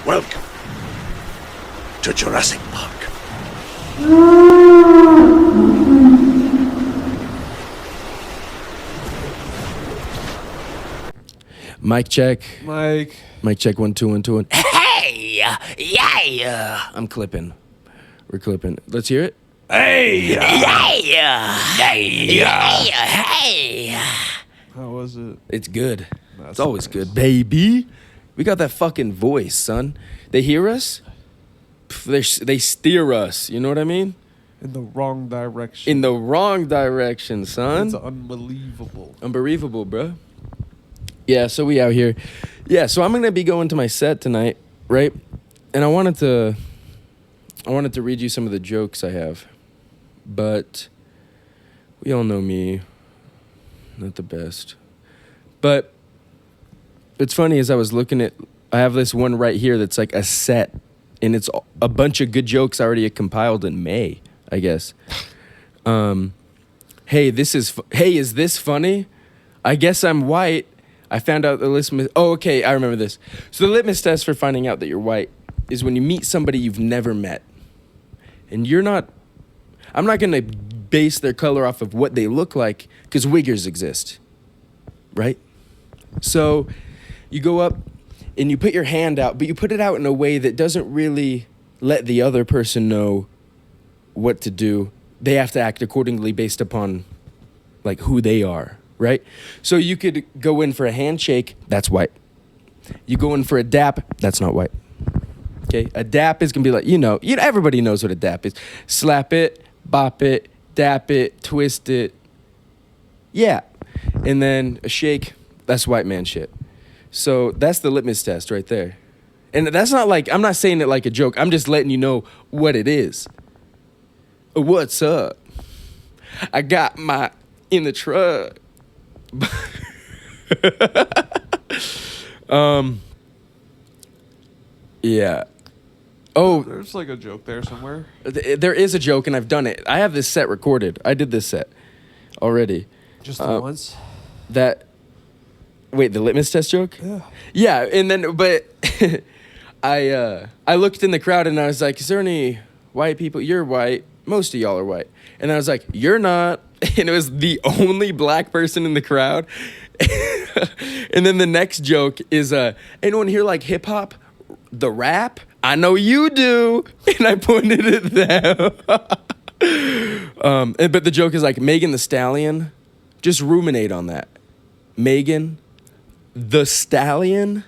Welcome to Jurassic Park. Mic check. Mike Check 1 2 1 2 1. Hey! Yeah! I'm clipping. We're clipping. Let's hear it. Hey! Yeah! Hey! how was it? It's good. That's It's always nice. good, baby. We got that fucking voice, son. They hear us. They steer us. You know what I mean? In the wrong direction. In the wrong direction, son. It's unbelievable. Unbelievable, bro. Yeah, so we out here. Yeah, so I'm gonna be going to my set tonight, right? And I wanted to read you some of the jokes I have, but we all know me, not the best. But what's funny is I have this one right here that's like a set, and it's a bunch of good jokes I already compiled in May, I guess. Hey, is this funny? I guess I'm white. I found out the litmus. Oh, okay, I remember this. So the litmus test for finding out that you're white is when you meet somebody you've never met, and you're not. I'm not gonna base their color off of what they look like because wiggers exist, right? So you go up and you put your hand out, but you put it out in a way that doesn't really let the other person know what to do. They have to act accordingly based upon like who they are. Right? So you could go in for a handshake, that's white. You go in for a dap, that's not white. Okay? A dap is going to be like, everybody knows what a dap is. Slap it, bop it, dap it, twist it. Yeah. And then a shake, that's white man shit. So that's the litmus test right there. And that's not like, I'm not saying it like a joke. I'm just letting you know what it is. What's up? I got my in the truck. Yeah. Oh, There's like a joke there somewhere. there is a joke, and I've done it. I have this set recorded. I did this set already. Just the once. Wait, the litmus test joke? Yeah. Yeah, and then, but I looked in the crowd, and I was like, is there any white people? You're white. Most of y'all are white. And I was like, you're not. And it was the only black person in the crowd. And then the next joke is, anyone here like hip hop? The rap? I know you do. And I pointed at them. But the joke is like Megan the Stallion. Just ruminate on that. Megan the Stallion.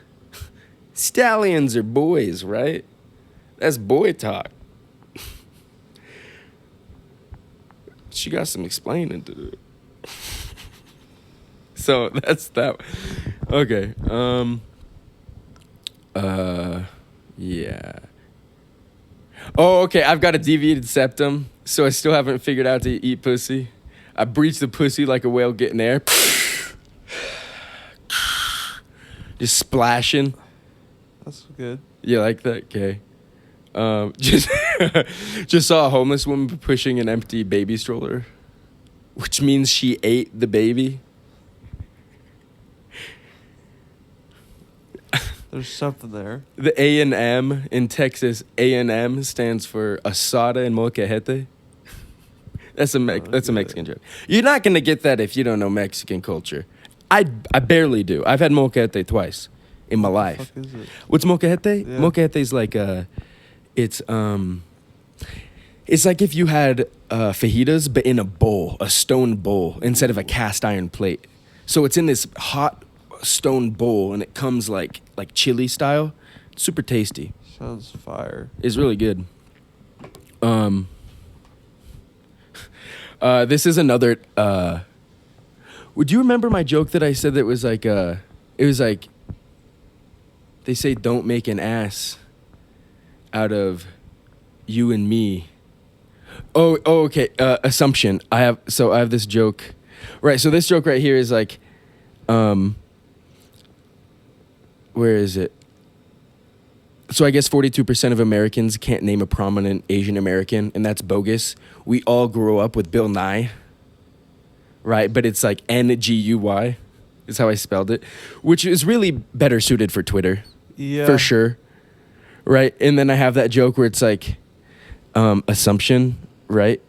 Stallions are boys, right? That's boy talk. She got some explaining to do. So that's that. Okay. Yeah. Oh, okay. I've got a deviated septum, so I still haven't figured out to eat pussy. I breach the pussy like a whale getting air. Just splashing. That's good. You like that? Okay. Just saw a homeless woman pushing an empty baby stroller, which means she ate the baby. There's something there. The A&M in Texas, A&M stands for asada and molcajete. That's a Mexican joke. You're not gonna get that if you don't know Mexican culture. I barely do. I've had molcajete twice in my life. What the fuck is it? What's molcajete? Yeah. Molcajete is like it's like if you had fajitas but in a bowl, a stone bowl instead of a cast iron plate. So it's in this hot stone bowl and it comes like chili style. It's super tasty. Sounds fire. It's really good. This is another. Would you remember my joke that I said that was like it was like they say don't make an ass out of you and me. Oh, okay. Assumption. I have this joke. Right. So this joke right here is like, where is it? So I guess 42% of Americans can't name a prominent Asian American, and that's bogus. We all grew up with Bill Nye, right? But it's like N-G-U-Y is how I spelled it, which is really better suited for Twitter. Yeah. For sure. right? And then I have that joke where it's like assumption, right?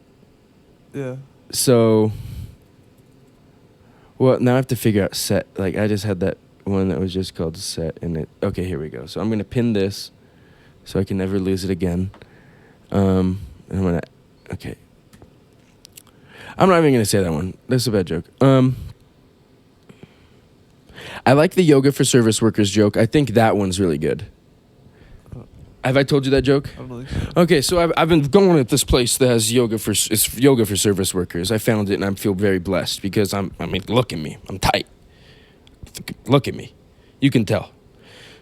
Yeah. So, well, now I have to figure out set. Like, I just had that one that was just called set, and it. Okay, here we go. So I'm gonna pin this, so I can never lose it again. And I'm gonna. Okay. I'm not even gonna say that one. That's a bad joke. I like the yoga for service workers joke. I think that one's really good. Have I told you that joke? I don't think so. Okay, so I've been going at this place that has it's yoga for service workers. I found it and I feel very blessed because I mean, look at me. I'm tight. Look at me. You can tell.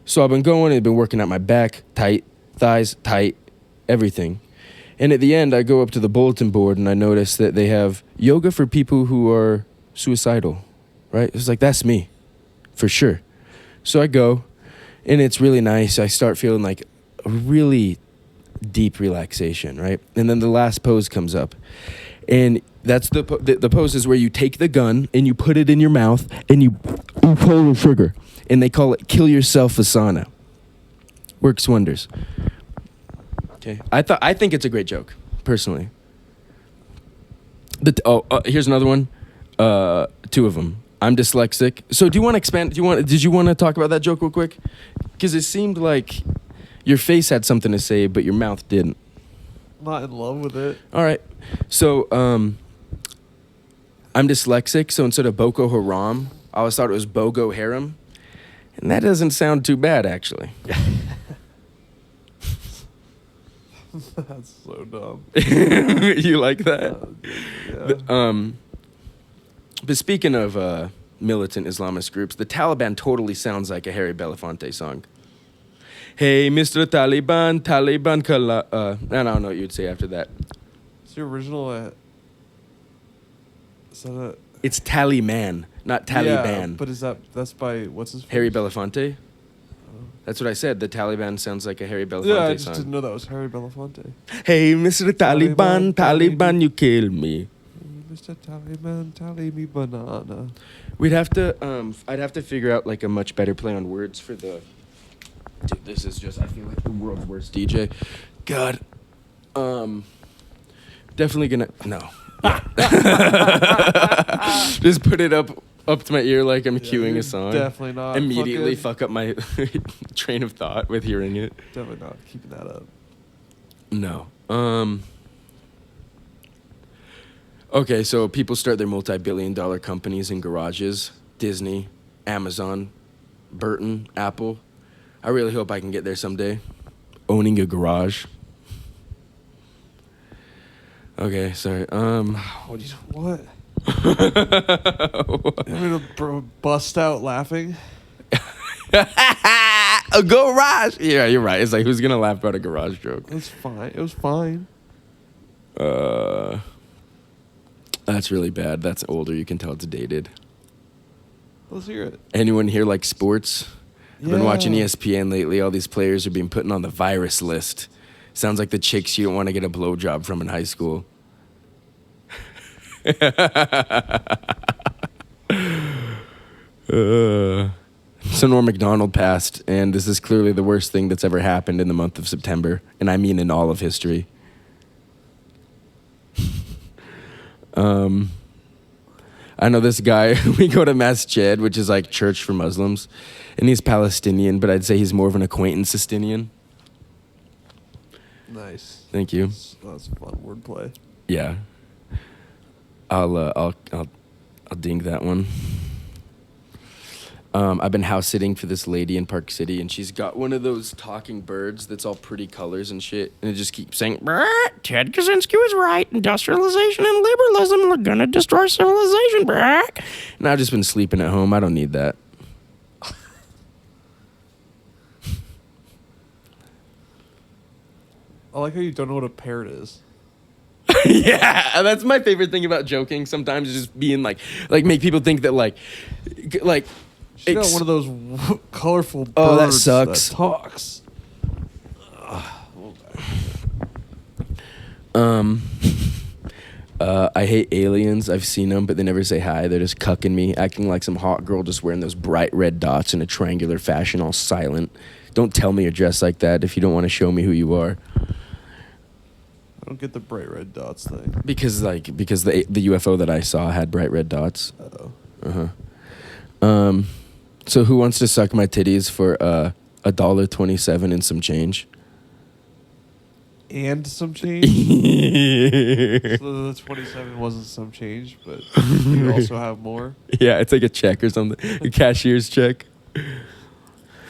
So I've been going and been working out my back, tight, thighs, tight, everything. And at the end, I go up to the bulletin board and I notice that they have yoga for people who are suicidal, right? It's like, that's me, for sure. So I go and it's really nice. I start feeling like a really deep relaxation, right? And then the last pose comes up. And that's the pose is where you take the gun and you put it in your mouth and you pull the trigger. And they call it kill yourself asana. Works wonders. Okay. I think it's a great joke, personally. Here's another one. Two of them. I'm dyslexic. So do you want to expand? Did you want to talk about that joke real quick? Because it seemed like your face had something to say, but your mouth didn't. Not in love with it. All right. So I'm dyslexic, so instead of Boko Haram, I always thought it was Bogo Haram. And that doesn't sound too bad, actually. That's so dumb. You like that? Yeah. But speaking of militant Islamist groups, the Taliban totally sounds like a Harry Belafonte song. Hey, Mr. Taliban, Taliban Kala. I don't know what you'd say after that. It's the original. Is that a... It's Taliban, not Taliban. Yeah, but that's by, what's his face? Harry Belafonte? That's what I said. The Taliban sounds like a Harry Belafonte Yeah, I just song. didn't know that was Harry Belafonte. Hey, Mr. Taliban, Taliban, you kill me. Mr. Taliban, tally me banana. We'd have to, I'd have to figure out like a much better play on words for the. Dude, this is just, I feel like the world's worst DJ. God. Definitely gonna, no. Just put it up to my ear like I'm cueing you're a song. Definitely not. Immediately fuck up my train of thought with hearing it. Definitely not keeping that up. No. Okay, so people start their multi-billion-dollar companies in garages. Disney, Amazon, Burton, Apple. I really hope I can get there someday. Owning a garage. Okay, sorry. What? I'm gonna bust out laughing. A garage. Yeah, you're right. It's like, who's gonna laugh about a garage joke? It's fine. It was fine. That's really bad. That's older. You can tell it's dated. Let's hear it. Anyone here like sports? I've been watching Yeah. ESPN lately. All these players are being put on the virus list. Sounds like the chicks you don't want to get a blowjob from in high school. So Norm Macdonald passed, and this is clearly the worst thing that's ever happened in the month of September, and I mean in all of history. I know this guy, we go to Masjid, which is like church for Muslims, and he's Palestinian, but I'd say he's more of an acquaintance-istinian. Nice. Thank you. That's fun wordplay. Yeah. I'll ding that one. I've been house sitting for this lady in Park City, and she's got one of those talking birds that's all pretty colors and shit, and it just keeps saying, "Brrr, Ted Kaczynski was right. Industrialization and liberalism are gonna destroy civilization." Brrr. And I've just been sleeping at home. I don't need that. I like how you don't know what a parrot is. Yeah, that's my favorite thing about joking. Sometimes is just being like make people think that like. She's got one of those colorful birds Oh, that sucks. that talks. I hate aliens. I've seen them, but they never say hi. They're just cucking me, acting like some hot girl just wearing those bright red dots in a triangular fashion, all silent, Don't tell me you're dressed like that if you don't want to show me who you are. I don't get the bright red dots thing. Because the UFO that I saw had bright red dots. Uh-oh. So who wants to suck my titties for $1.27 and some change? And some change? So the 27 wasn't some change, but you also have more? Yeah, it's like a check or something. A cashier's check.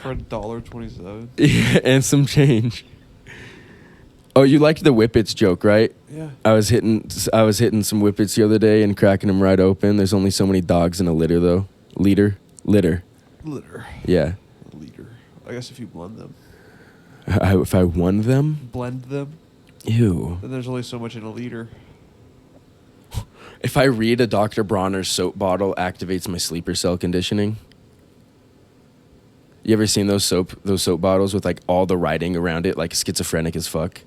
For $1.27? Yeah, and some change. Oh, you liked the Whippets joke, right? Yeah. I was hitting some Whippets the other day and cracking them right open. There's only so many dogs in a litter, though. Litter. Yeah. Liter. I guess if you blend them. If I won them? Blend them? Ew. Then there's only so much in a liter. If I read a Dr. Bronner's soap bottle activates my sleeper cell conditioning. You ever seen those soap bottles with like all the writing around it, like schizophrenic as fuck?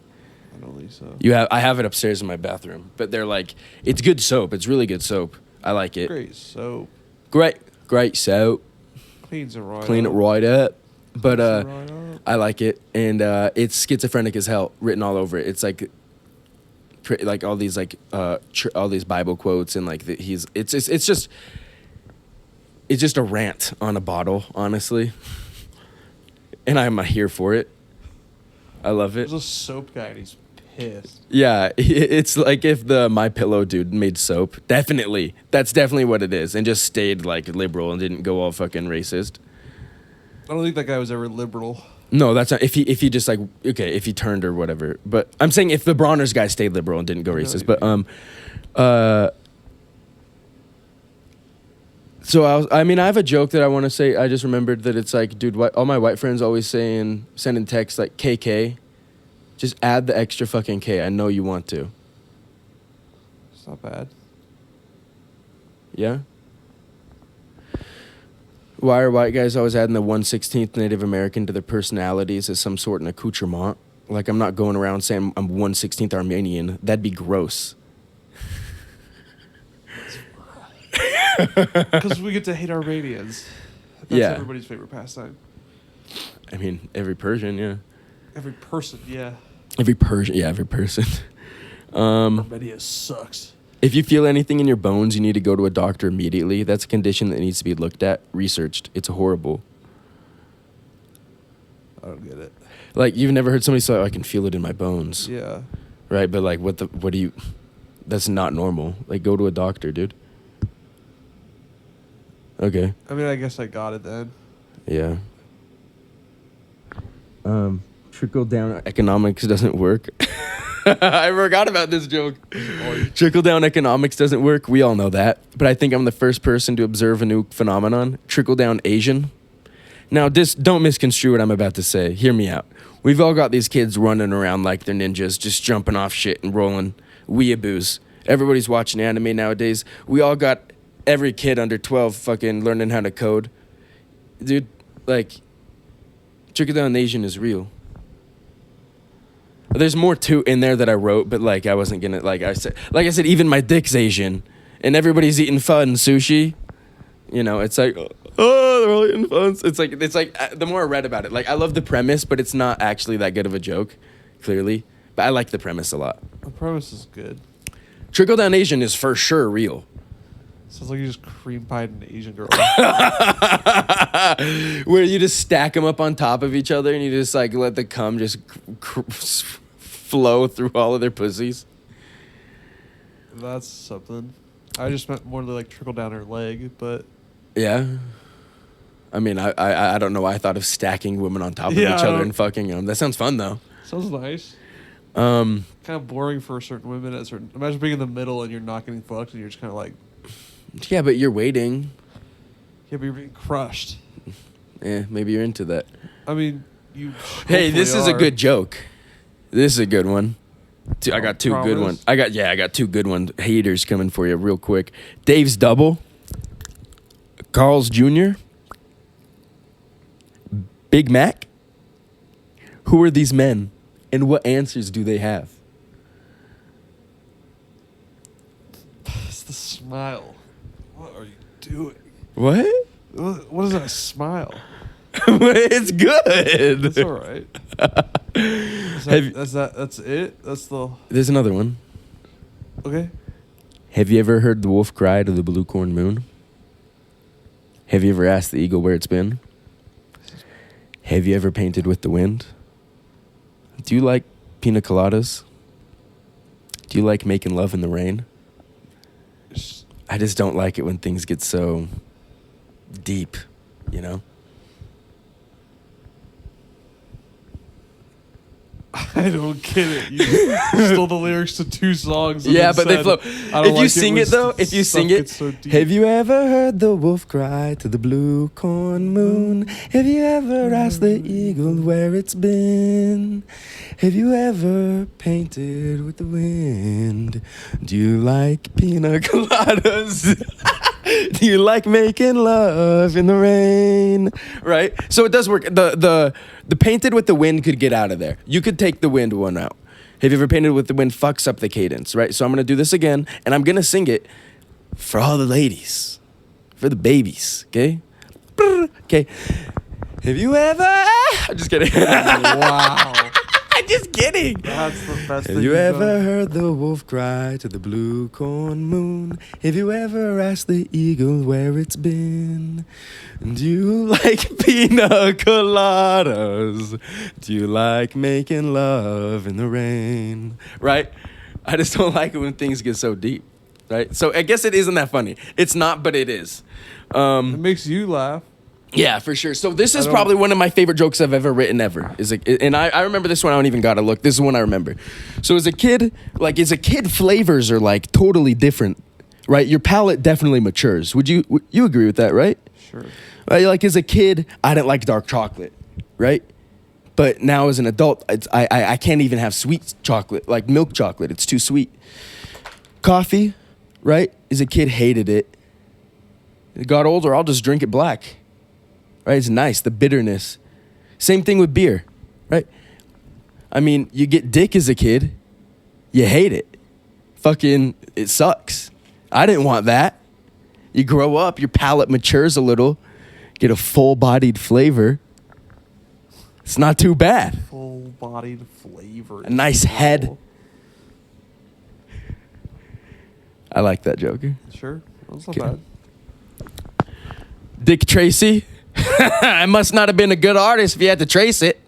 I don't think so. I have it upstairs in my bathroom, but they're like, it's good soap. It's really good soap. I like it. Great soap. Great soap. Cleans it right Clean up. it right up. But Cleans it right up. I like it, and it's schizophrenic as hell written all over it. It's like all these all these Bible quotes and like it's just a rant on a bottle, honestly. And I'm here for it. I love it. There's a soap guy and he's pissed. Yeah, it's like if the My Pillow dude made soap. Definitely, that's definitely what it is, and just stayed like liberal and didn't go all fucking racist. I don't think that guy was ever liberal. No, that's not. If he just like if he turned or whatever. But I'm saying if the Bronner's guy stayed liberal and didn't go racist. But so I have a joke that I want to say. I just remembered that it's like, dude, all my white friends always sending texts like KK. Just add the extra fucking K. I know you want to. It's not bad. Yeah. Why are white guys always adding the 1/16th Native American to their personalities as some sort of accoutrement? Like, I'm not going around saying I'm 1/16th Armenian. That'd be gross. Because we get to hate Armenians. That's Yeah. everybody's favorite pastime. I mean, every Persian, yeah. Every person, yeah. Every person. Armenia sucks. If you feel anything in your bones, you need to go to a doctor immediately. That's a condition that needs to be looked at, researched. It's horrible. I don't get it. Like, you've never heard somebody say, I can feel it in my bones. Yeah. Right? But, like, that's not normal. Like, go to a doctor, dude. Okay. I mean, I guess I got it then. Yeah. Trickle down economics doesn't work. I forgot about this joke. Trickle down economics doesn't work. We all know that. But I think I'm the first person to observe a new phenomenon. Trickle down Asian. Now, don't misconstrue what I'm about to say. Hear me out. We've all got these kids running around like they're ninjas, just jumping off shit and rolling weeaboos. Everybody's watching anime nowadays. We all got every kid under 12 fucking learning how to code. Dude, like, trickle down Asian is real. There's more to in there that I wrote, but like I wasn't gonna like I said even my dick's Asian, and everybody's eating pho and sushi. You know, it's like they're all eating pho. It's like the more I read about it, like I love the premise, but it's not actually that good of a joke, clearly. But I like the premise a lot. The premise is good. Trickle down Asian is for sure real. Sounds like you just cream pied an Asian girl. Where you just stack them up on top of each other and you just like let the cum just flow through all of their pussies. That's something. I just meant more like trickle down her leg, but yeah. I mean, I don't know why I thought of stacking women on top of each other and fucking them. That sounds fun though. Sounds nice. Kind of boring for certain women at certain. Imagine being in the middle and you're not getting fucked and you're just kind of like. Yeah, but you're waiting. Yeah, but you're being crushed. Yeah, maybe you're into that. I mean, you. Hey, this is a good joke. This is a good one. I got two good ones. I got two good ones. Haters coming for you real quick. Dave's Double. Carl's Jr. Big Mac. Who are these men, and what answers do they have? It's the smile. What are you doing? What? What is that smile? It's good. It's all right. That's it. That's the There's another one. okay. Have you ever heard the wolf cry to the blue corn moon? Have you ever asked the eagle where it's been? Have you ever painted with the wind? Do you like pina coladas? Do you like making love in the rain? I just don't like it when things get so deep, you know? I don't get it. You stole the lyrics to 2 songs. And Yeah, then but they said, flow. "I don't If you like sing when it though, if you stuff sing it, gets so deep." have you ever heard the wolf cry to the blue corn moon? Have you ever asked the eagle where it's been? Have you ever painted with the wind? Do you like pina coladas? Do you like making love in the rain? Right? So it does work. The painted with the wind could get out of there. You could take the wind one out. Have you ever painted with the wind fucks up the cadence, right? So I'm going to do this again, and I'm going to sing it for all the ladies, for the babies, okay? Okay. Have you ever... I'm just kidding. Wow. I'm just kidding. That's the best thing Have you you've ever done. heard the wolf cry to the blue corn moon? Have you ever asked the eagle where it's been? Do you like pina coladas? Do you like making love in the rain? Right? I just don't like it when things get so deep. Right? So I guess it isn't that funny. It's not, but it is. It makes you laugh. Yeah, for sure. So this is don't- probably one of my favorite jokes I've ever written ever. Is like, and I remember this one. I don't even gotta look. This is one I remember. So as a kid, flavors are like totally different, right? Your palate definitely matures. Would you agree with that, right? Sure. Right? Like as a kid, I didn't like dark chocolate, right? But now as an adult, I can't even have sweet chocolate, like milk chocolate. It's too sweet. Coffee, right? As a kid, hated it. As I got older, I'll just drink it black. Right? It's nice, the bitterness. Same thing with beer, right? I mean, you get dick as a kid, you hate it. Fucking, it sucks. I didn't want that. You grow up, your palate matures a little, get a full-bodied flavor. It's not too bad. Full-bodied flavor. A nice head. I like that joke. Sure. That's not Okay. bad. Dick Tracy. I must not have been a good artist if you had to trace it.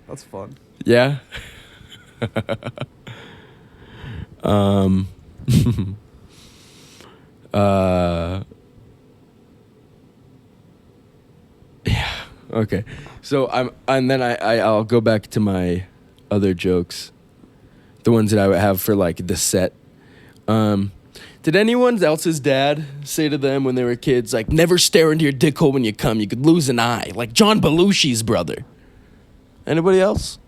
That's fun. Yeah. Yeah. Okay. So I'll go back to my other jokes, the ones that I would have for like the set. Did anyone else's dad say to them when they were kids, like, never stare into your dick hole when you come, you could lose an eye, like John Belushi's brother? Anybody else?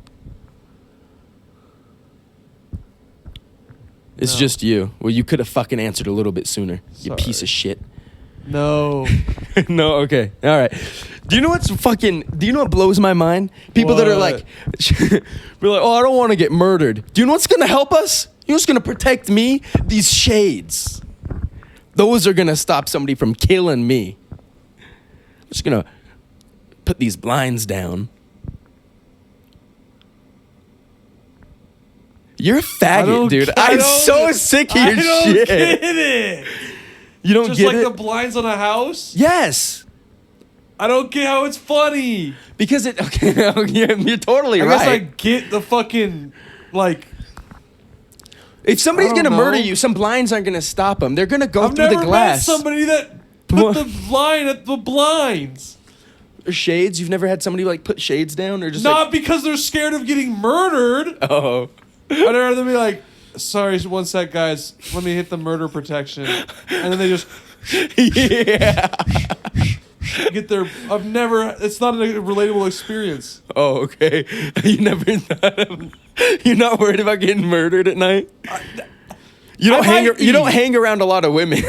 It's No. just you. Well, you could have fucking answered a little bit sooner, you Sorry. piece of shit. No. No, okay. All right. Do you know what blows my mind? People that are like, we're like, oh, I don't want to get murdered. Do you know what's going to help us? You know what's going to protect me? These shades. Those are going to stop somebody from killing me. I'm just going to put these blinds down. You're a faggot, dude. I'm so sick of your I don't shit. get it. You don't Just get like it? the blinds on a house? Yes. I don't get how it's funny. Because it, okay, you're totally I right. guess I get the fucking, like, If somebody's I don't gonna murder know. you, some blinds aren't gonna stop them. They're gonna go I've through never the met glass. somebody that What? put the line at the blinds. Or shades. You've never had somebody like put shades down or just Not because they're scared of getting murdered. like, oh. I'd rather be like, sorry, one sec, guys. Let me hit the murder protection. And then they just Yeah. get their. It's not a relatable experience. Oh, okay. You never thought of, you're not worried about getting murdered at night? You don't I might be. hang around a lot of women.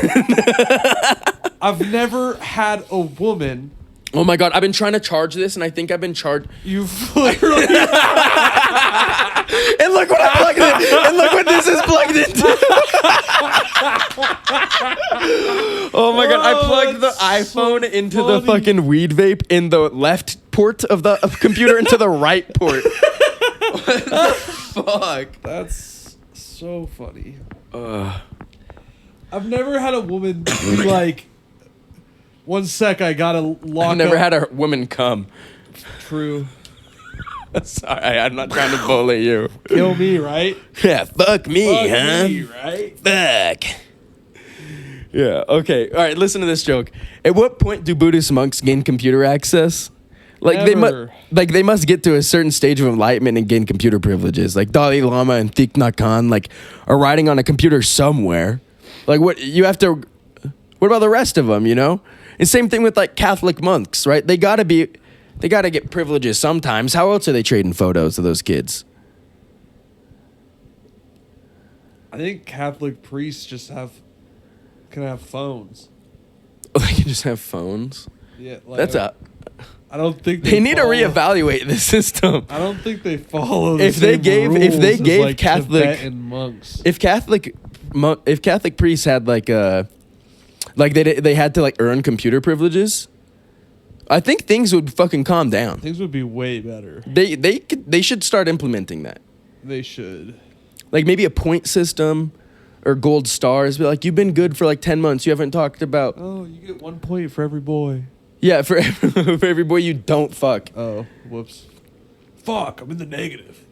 I've never had a woman Oh my god, I've been trying to charge this, and I think I've been charged. You've literally. And look what I plugged in. And look what this is plugged into. Oh my god, I plugged the that's iPhone so into the funny. fucking weed vape in the left port of the computer into the right port. What the fuck? That's so funny. I've never had a woman be like, 1 sec, I gotta lock I've never up. had a woman come. True. Sorry, I'm not trying to bully you. Kill me, right? Yeah, fuck me, Fuck huh? me, right? Fuck. Yeah, okay. All right, listen to this joke. At what point do Buddhist monks gain computer access? Like Never. they must get to a certain stage of enlightenment and gain computer privileges. Like Dalai Lama and Thich Nhat Hanh like are writing on a computer somewhere. Like what you have to what about the rest of them, you know? And same thing with like Catholic monks, right? They got to get privileges sometimes. How else are they trading photos of those kids? I think Catholic priests just can have phones. They can just have phones. Yeah, like, That's a I don't think They need to follow- reevaluate the system. I don't think they follow. If they gave like Catholic- Tibetan monks, If Catholic priests had like they had to like earn computer privileges, I think things would fucking calm down. things would be way better. They should start implementing that. They should. Like maybe a point system or gold stars. Be like, you've been good for like 10 months. You haven't talked about. Oh, you get 1 point for every boy. Yeah, for every boy you don't fuck. Oh, whoops. Fuck, I'm in the negative.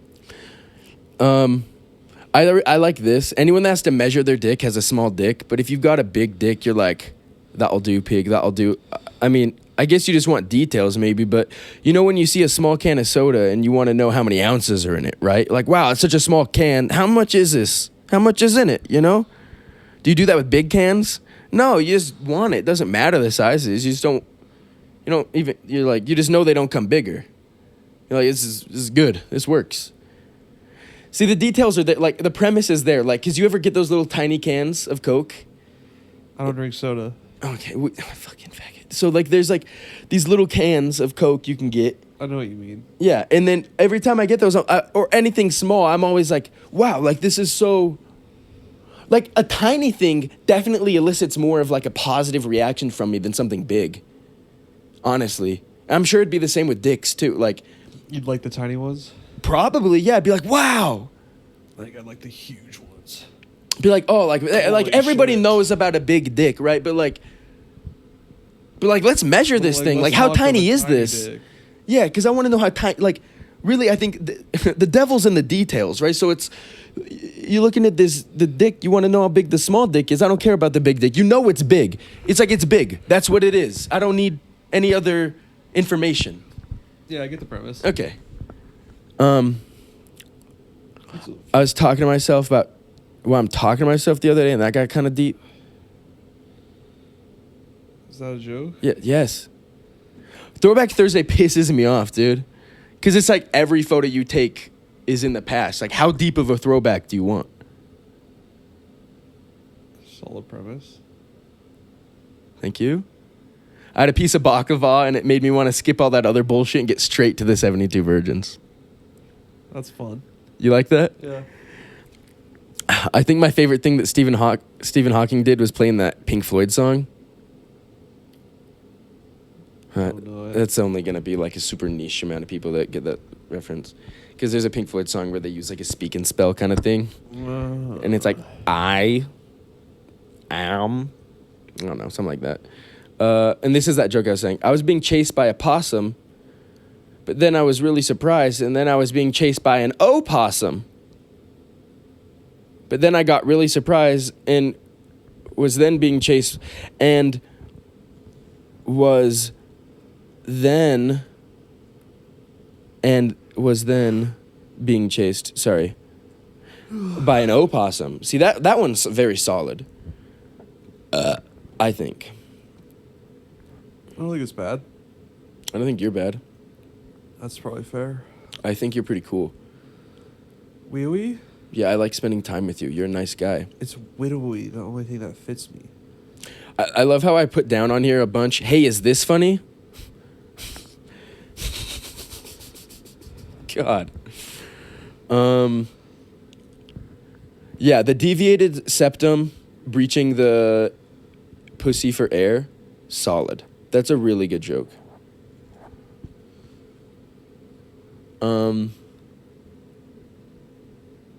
I like this. Anyone that has to measure their dick has a small dick, but if you've got a big dick, you're like, that'll do, pig. That'll do. I mean, I guess you just want details maybe, but you know when you see a small can of soda and you want to know how many ounces are in it, right? Like, wow, it's such a small can. How much is this? How much is in it, you know? Do you do that with big cans? No, you just want it. It doesn't matter the sizes. You just don't, you're like, you just know they don't come bigger. You're like, this is good. This works. See, the details are there. Like, the premise is there. Like, because you ever get those little tiny cans of Coke? I don't drink soda. Okay, fucking faggot. So, like, there's, like, these little cans of Coke you can get. I know what you mean. Yeah, and then every time I get those, or anything small, I'm always like, wow, like, this is so... Like, a tiny thing definitely elicits more of, like, a positive reaction from me than something big. Honestly. I'm sure it'd be the same with dicks, too. Like... You'd like the tiny ones? Probably, yeah. I'd be like, wow. Like, I like the huge ones. Be like, oh, like everybody shit. knows about a big dick, right? But let's measure this thing. Like, let's how lock up tiny a is tiny this? dick. Yeah, because I want to know how tiny. Like, really, I think the devil's in the details, right? So it's you're looking at the dick. You want to know how big the small dick is. I don't care about the big dick. You know it's big. It's like it's big. That's what it is. I don't need any other information. Yeah, I get the premise. Okay. I was talking to myself about. Well, I'm talking to myself the other day, and that got kind of deep. Is that a joke? Yeah. Yes. Throwback Thursday pisses me off, dude. Because it's like every photo you take is in the past. Like, how deep of a throwback do you want? Solid premise. Thank you. I had a piece of baklava, and it made me want to skip all that other bullshit and get straight to the 72 Virgins. That's fun. You like that? Yeah. I think my favorite thing that Stephen Hawking did was playing that Pink Floyd song. don't know it. That's only going to be like a super niche amount of people that get that reference. Because there's a Pink Floyd song where they use like a speak and spell kind of thing. And it's like, I don't know, something like that. And this is that joke I was saying. I was being chased by a possum, but then I was really surprised, and then I was being chased by an opossum. But then I got really surprised and was then being chased and was then being chased, by an opossum. See, that one's very solid. I think. I don't think it's bad. I don't think you're bad. That's probably fair. I think you're pretty cool. Wee wee? Yeah, I like spending time with you. You're a nice guy. It's widowy, the only thing that fits me. I love how I put down on here a bunch. Hey, is this funny? God. Yeah, the deviated septum breaching the pussy for air, solid. That's a really good joke.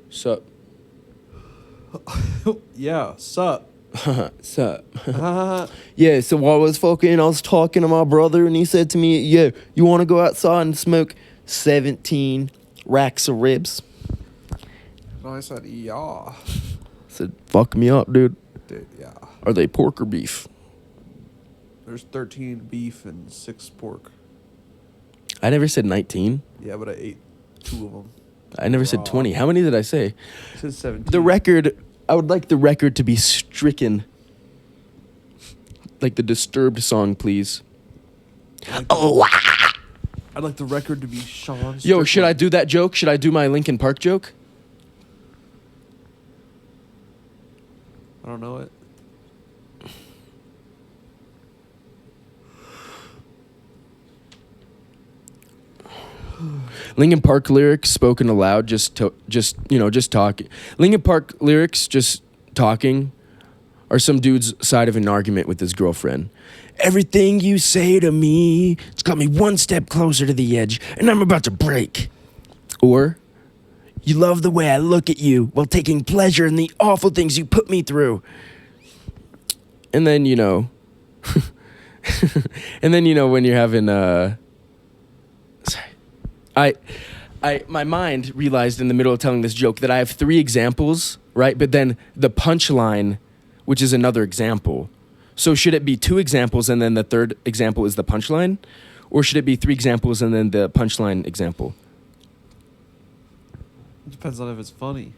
Sup? Yeah, sup. Sup? Yeah, so while I was talking to my brother, and he said to me, "Yeah, you want to go outside and smoke 17 racks of ribs?" No, I said, yeah. I said, "Fuck me up, dude. Dude, yeah. Are they pork or beef?" There's 13 beef and 6 pork. I never said 19. Yeah, but I ate 2 of them. I never said 20. How many did I say? I said 17. The record, I would like the record to be stricken. Like the Disturbed song, please. I'd like the record to be Sean. Yo, should I do that joke? Should I do my Linkin Park joke? I don't know it. Linkin Park lyrics spoken aloud, just talking. Linkin Park lyrics just talking are some dude's side of an argument with his girlfriend. Everything you say to me, it's got me one step closer to the edge, and I'm about to break. Or, you love the way I look at you while taking pleasure in the awful things you put me through. And then, when you're having, my mind realized in the middle of telling this joke that I have 3 examples, right? But then the punchline, which is another example. So should it be 2 examples and then the third example is the punchline? Or should it be 3 examples and then the punchline example? It depends on if it's funny.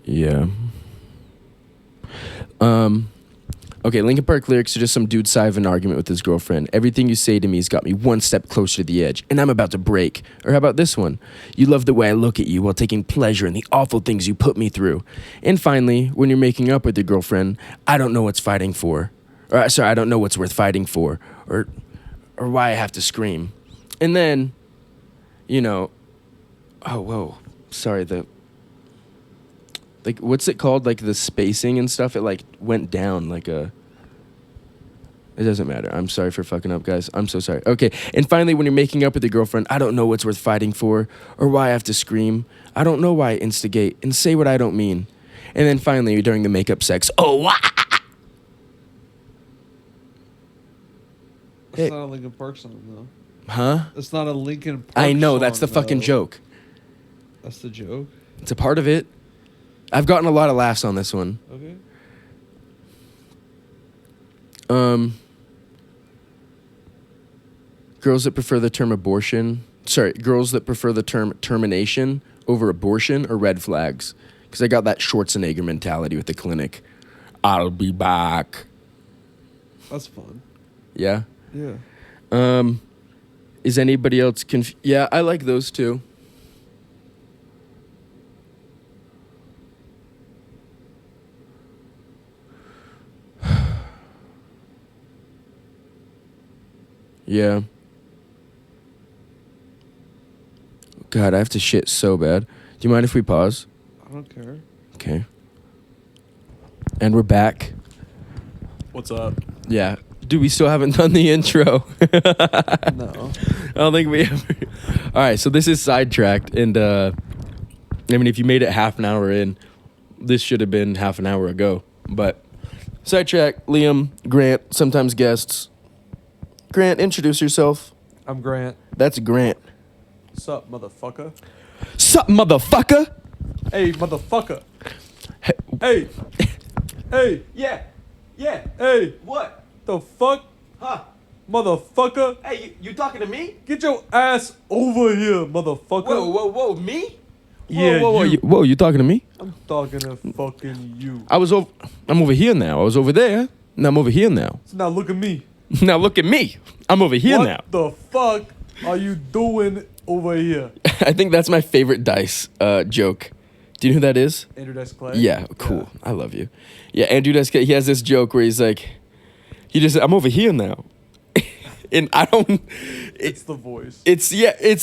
Yeah. Okay, Linkin Park lyrics are just some dude's side of an argument with his girlfriend. Everything you say to me has got me one step closer to the edge, and I'm about to break. Or how about this one? You love the way I look at you while taking pleasure in the awful things you put me through. And finally, when you're making up with your girlfriend, I don't know what's fighting for. I don't know what's worth fighting for. Or why I have to scream. And then, oh, whoa. Sorry, what's it called? Like the spacing and stuff, it went down it doesn't matter. I'm sorry for fucking up, guys. I'm so sorry. Okay, and finally, when you're making up with your girlfriend, I don't know what's worth fighting for or why I have to scream. I don't know why I instigate and say what I don't mean. And then finally, during the makeup sex, That's Hey. not a Linkin Park song, though. huh? That's not a Linkin Park I know, song, that's the fucking though. joke. That's the joke? It's a part of it. I've gotten a lot of laughs on this one. Okay. Girls that prefer the term termination over abortion are red flags. Because I got that Schwarzenegger mentality with the clinic. I'll be back. That's fun. Yeah? Yeah. Is anybody else Yeah, I like those too. Yeah. God, I have to shit so bad. Do you mind if we pause? I don't care. Okay. And we're back. What's up? Yeah. Dude, we still haven't done the intro. No. I don't think we ever. All right, so this is sidetracked, and if you made it half an hour in, this should have been half an hour ago. But sidetrack, Liam, Grant, sometimes guests. Grant, introduce yourself. I'm Grant. That's Grant. Sup, motherfucker? Sup, motherfucker? Hey, motherfucker. Hey. Hey. Yeah. Hey. What? The fuck? Huh? Motherfucker. Hey, you talking to me? Get your ass over here, motherfucker. Whoa, me? Yeah, whoa, you. whoa, you talking to me? I'm talking to fucking you. I'm over here now. I was over there. Now I'm over here now. So now look at me. Now look at me. I'm over here What now. the fuck are you doing over here? I think that's my favorite Dice joke. Do you know who that is? Andrew Dice Clay? Yeah, cool. Yeah. I love you. Yeah, Andrew Dice Clay, he has this joke where he's like, I'm over here now. and I don't. It's the voice. It's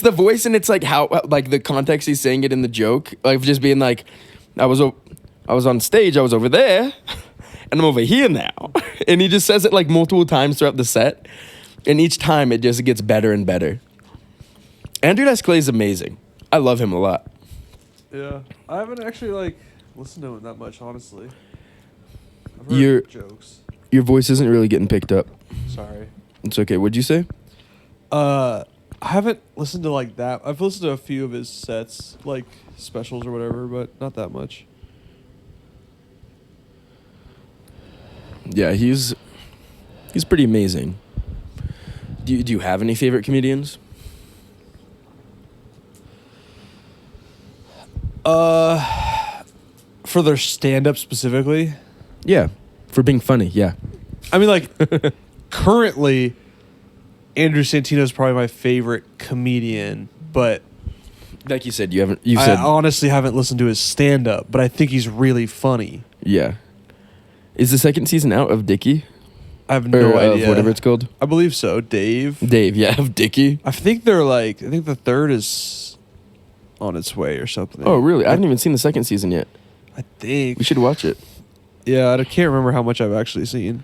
the voice, and it's like how like the context he's saying it in the joke, like just being like, I was on stage, I was over there, and I'm over here now, and he just says it like multiple times throughout the set, and each time it just gets better and better. Andrew Dice Clay is amazing. I love him a lot. Yeah, I haven't actually like listened to him that much, honestly. I've heard Your jokes. Your voice isn't really getting picked up. Sorry. It's okay. What'd you say? I haven't listened to like that. I've listened to a few of his sets, like specials or whatever, but not that much. Yeah, he's pretty amazing. Do you have any favorite comedians? For their stand-up specifically. Yeah, for being funny. Yeah. I mean, like, currently, Andrew Santino is probably my favorite comedian, but Like you said, you said I honestly haven't listened to his stand-up, but I think he's really funny. yeah. Is the second season out of Dickie? I have no Or idea. of whatever it's called? I believe so. Dave, Yeah, of Dickie. I think the third is on its way or something. Oh, really? I haven't even seen the second season yet. I think. We should watch it. Yeah, I can't remember how much I've actually seen.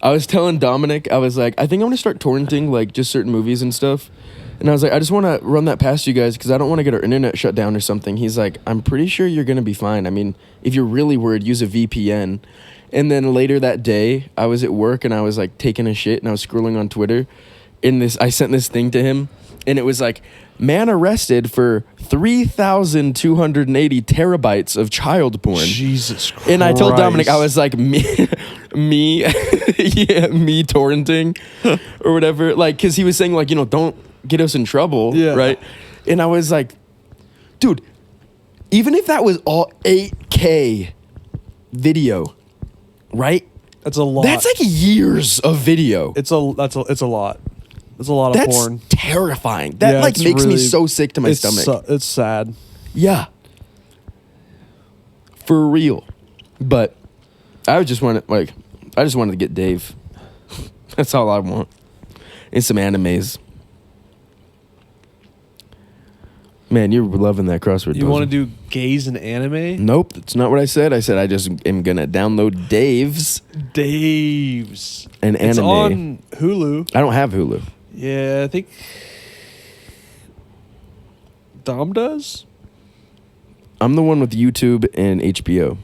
I was telling Dominic, I was like, I think I'm going to start torrenting like just certain movies and stuff. And I was like, I just want to run that past you guys because I don't want to get our internet shut down or something. He's like, I'm pretty sure you're going to be fine. I mean, if you're really worried, use a VPN. And then later that day, I was at work and I was like taking a shit and I was scrolling on Twitter. I sent this thing to him and it was like, man arrested for 3,280 terabytes of child porn. Jesus Christ. And I told Dominic, I was like, me torrenting or whatever. Like, because he was saying, like, don't get us in trouble, Yeah. right? And I was like, dude, even if that was all 8K video, right? That's a lot. That's like years of video. It's a lot. It's a lot of That's porn. terrifying. That Yeah, like it's makes me really- so sick to my stomach. It's sad. Yeah. For real. But I just wanted to get Dave. That's all I want. And some animes. Man, you're loving that crossword You puzzle. want to do gays and anime? Nope, that's not what I said. I said I just am gonna download Dave's Dave's. and It's anime. on Hulu. I don't have Hulu. Yeah, I think Dom does. I'm the one with YouTube and HBO.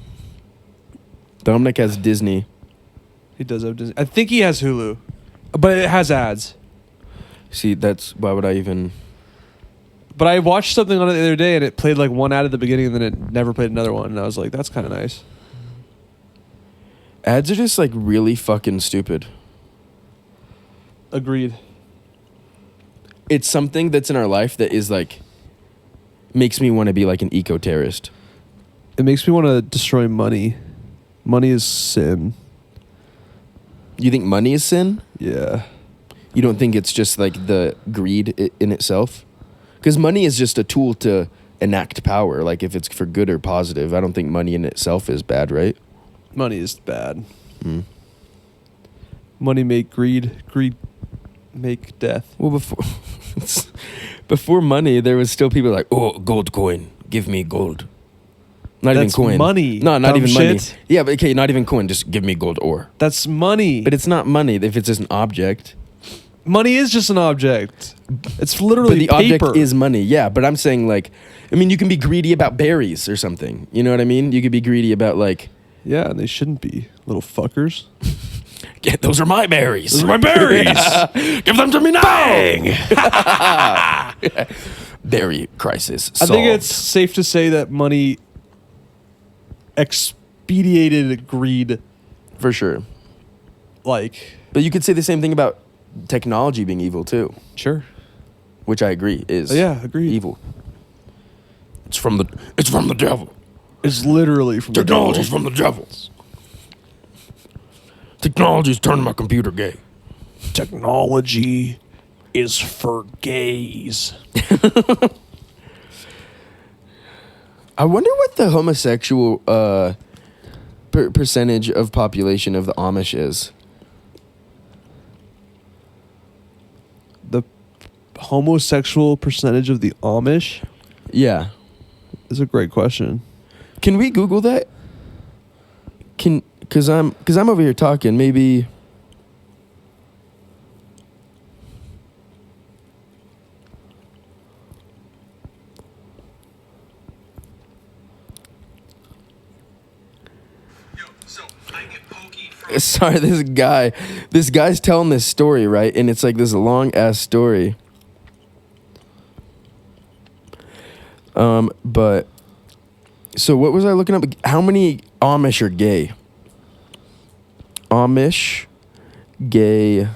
Dominic has Disney. He does have Disney. I think he has Hulu, but it has ads. See, why would I even... But I watched something on it the other day, and it played like one ad at the beginning, and then it never played another one. And I was like, "That's kind of nice." Ads are just like really fucking stupid. Agreed. It's something that's in our life that is like... makes me want to be like an eco-terrorist. It makes me want to destroy money. Money is sin. You think money is sin? Yeah. You don't think it's just like the greed in itself? Because money is just a tool to enact power. Like if it's for good or positive, I don't think money in itself is bad, right? Money is bad. Hmm. Money make greed. Greed make death. Well, before money, there was still people like, oh, gold coin, give me gold. Not That's even coin. money, No, not dumb even money. shit. Yeah, but okay, not even coin. Just give me gold ore. That's money. But it's not money if it's just an object. Money is just an object. It's literally But the paper. object is money. Yeah, but I'm saying like, I mean, you can be greedy about berries or something. You know what I mean? You could be greedy about like, Yeah, and they shouldn't be, little fuckers. yeah, those are my berries. Those are my berries. Give them to me now. Berry crisis. I think solved. it's safe to say that money expedited greed. for sure. Like, But you could say the same thing about technology being evil too, sure. which I agree is Yeah, agreed. evil. It's from the devil. It's literally from Technology's the from the devil. Technology's turning my computer gay. Technology is for gays. I wonder what the homosexual percentage of population of the Amish is. homosexual percentage of the Amish? Yeah. Is a great question. Can we Google that? Cause I'm over here talking. Maybe. Sorry, this guy's telling this story, right? And it's like this long ass story. But so what was I looking up? How many Amish are gay? Amish, gay.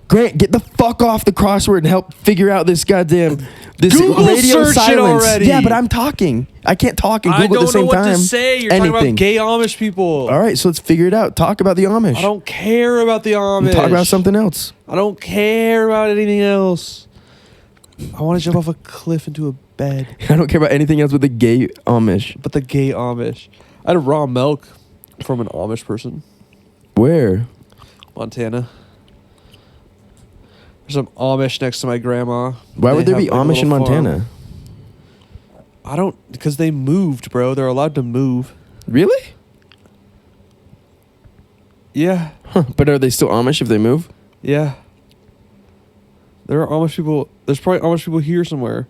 Grant, get the fuck off the crossword and help figure out this goddamn Google radio search it silence. already. Yeah, but I'm talking. I can't talk and Google at the same time. I don't know what to say. You're talking about gay Amish people. All right, so let's figure it out. Talk about the Amish. I don't care about the Amish. Talk about something else. I don't care about anything else. I want to jump off a cliff into a bed. I don't care about anything else but the gay Amish. But the gay Amish. I had raw milk from an Amish person. Where? Montana. There's some Amish next to my grandma. Why would there be have, like, a Amish in little farm. Montana? I don't, because they moved, bro. They're allowed to move. Really? Yeah. Huh. But are they still Amish if they move? Yeah. There are Amish people. There's probably Amish people here somewhere.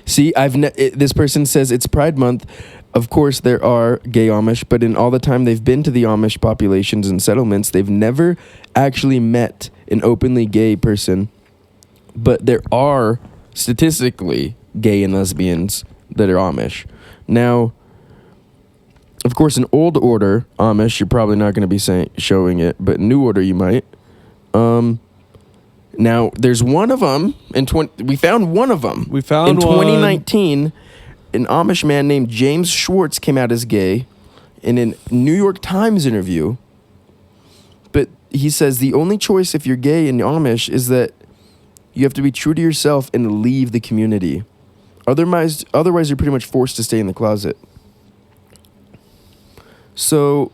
See, this person says it's Pride Month. Of course, there are gay Amish, but in all the time they've been to the Amish populations and settlements, they've never actually met an openly gay person. But there are statistically gay and lesbians that are Amish. Now, of course, in Old Order Amish, you're probably not going to be showing it, but New Order you might. Now, there's one of them. We found one of them. We found in one. 2019. An Amish man named James Schwartz came out as gay in a New York Times interview. But he says the only choice if you're gay and Amish is that you have to be true to yourself and leave the community. Otherwise, you're pretty much forced to stay in the closet. So,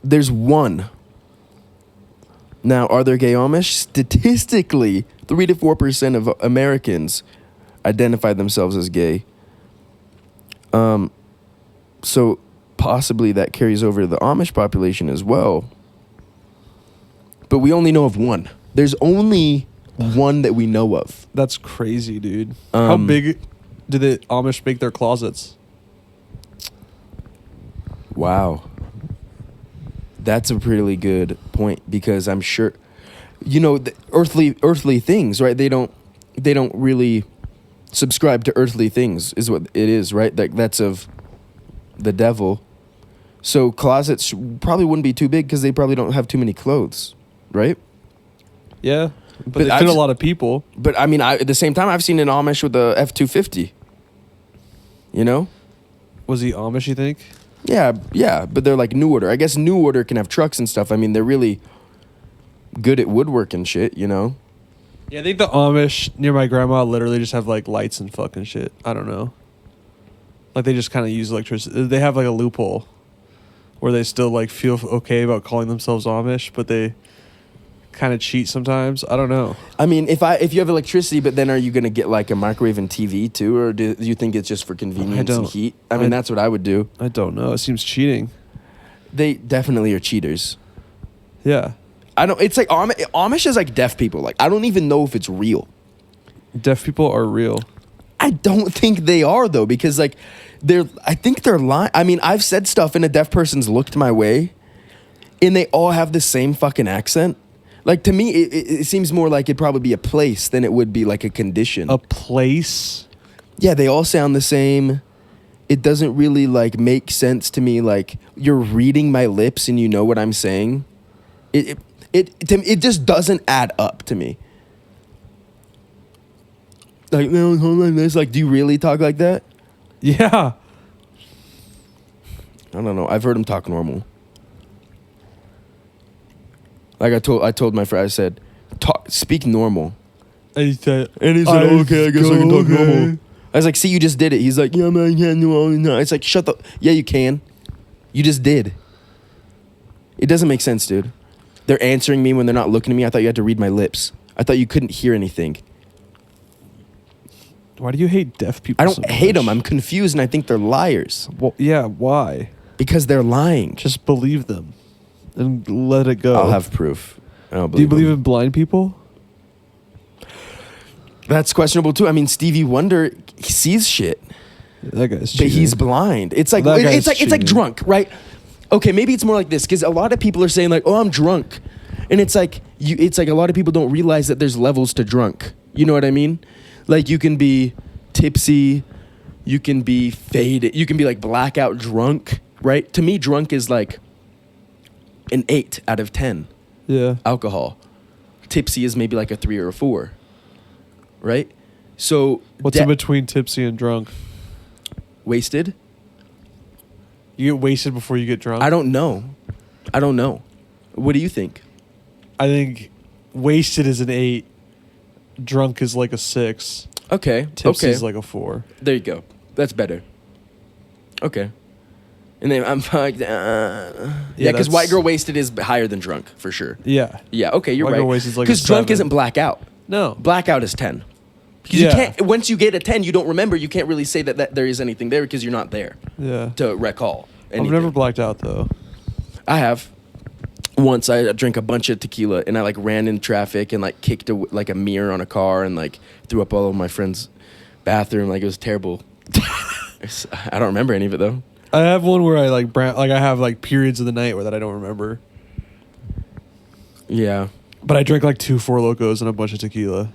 there's one. Now, are there gay Amish? Statistically, 3 to 4% of Americans identify themselves as gay. So possibly that carries over to the Amish population as well. But we only know of one. There's only one that we know of. That's crazy, dude. How big do the Amish make their closets? Wow. That's a pretty good point because I'm sure, the earthly things, right? They don't really subscribe to earthly things is what it is, right? That's of the devil. So closets probably wouldn't be too big because they probably don't have too many clothes, right? Yeah, but they fit a lot of people. But I mean, at the same time, I've seen an Amish with a F-250. Was he Amish, you think? Yeah, but they're like New Order. I guess New Order can have trucks and stuff. I mean, they're really good at woodwork and shit, Yeah, I think the Amish near my grandma literally just have like lights and fucking shit. I don't know. Like they just kind of use electricity. They have like a loophole where they still like feel okay about calling themselves Amish, but they kind of cheat sometimes. I don't know. I mean, if you have electricity, but then are you going to get like a microwave and TV too, or do you think it's just for convenience and heat? I mean, that's what I would do. I don't know. It seems cheating. They definitely are cheaters. Yeah. It's like Amish is like deaf people. Like I don't even know if it's real. Deaf people are real. I don't think they are though, because like I think they're lying. I mean, I've said stuff and a deaf person's looked my way, and they all have the same fucking accent. Like to me, it seems more like it'd probably be a place than it would be like a condition. A place? Yeah, they all sound the same. It doesn't really like make sense to me. Like you're reading my lips and you know what I'm saying. It just doesn't add up to me. Like, no, hold on this. Like, do you really talk like that? Yeah. I don't know. I've heard him talk normal. Like I told my friend, I said, speak normal. And he said, okay, I guess I can talk normal. I was like, see, you just did it. He's like, yeah, man, I can't do all that. It's like, shut the, yeah, you can. You just did. It doesn't make sense, dude. They're answering me when they're not looking at me. I thought you had to read my lips. I thought you couldn't hear anything. Why do you hate deaf people? I don't so hate much? them. I'm confused and I think they're liars. Well, yeah, why? Because they're lying. Just believe them and let it go. I'll have proof. I don't Do you believe them. in blind people? That's questionable too. I mean, Stevie Wonder, he sees shit, That guy's but cheating. he's blind. It's like That guy's it's like cheating. drunk, right? Okay, maybe it's more like this because a lot of people are saying like, "Oh, I'm drunk," and it's like a lot of people don't realize that there's levels to drunk. You know what I mean? Like you can be tipsy, you can be faded, you can be like blackout drunk, right? To me, drunk is like an 8 out of 10. Yeah. Alcohol. Tipsy is maybe like a 3 or a 4, right? So What's in between tipsy and drunk? wasted? You get wasted before you get drunk? I don't know. What do you think? I think wasted is an 8. Drunk is like a 6. Okay. Tipsy okay. is like a 4. There you go. That's better. Okay. And then I'm like, yeah, because that's- white girl wasted is higher than drunk for sure. Yeah. Yeah. Okay, you're White right. girl wasted is like a Because drunk 7. isn't blackout. No. Blackout is 10. Because Yeah. you can't. Once you get a 10, you don't remember. You can't really say that there is anything there because you're not there Yeah. to recall. I've anything. never blacked out though. I have. Once I drank a bunch of tequila and I like ran in traffic and like kicked a mirror on a car and like threw up all over my friend's bathroom. Like it was terrible. I don't remember any of it though. I have one where I I have like periods of the night where that I don't remember. Yeah. But I drank like 2 Four Locos and a bunch of tequila.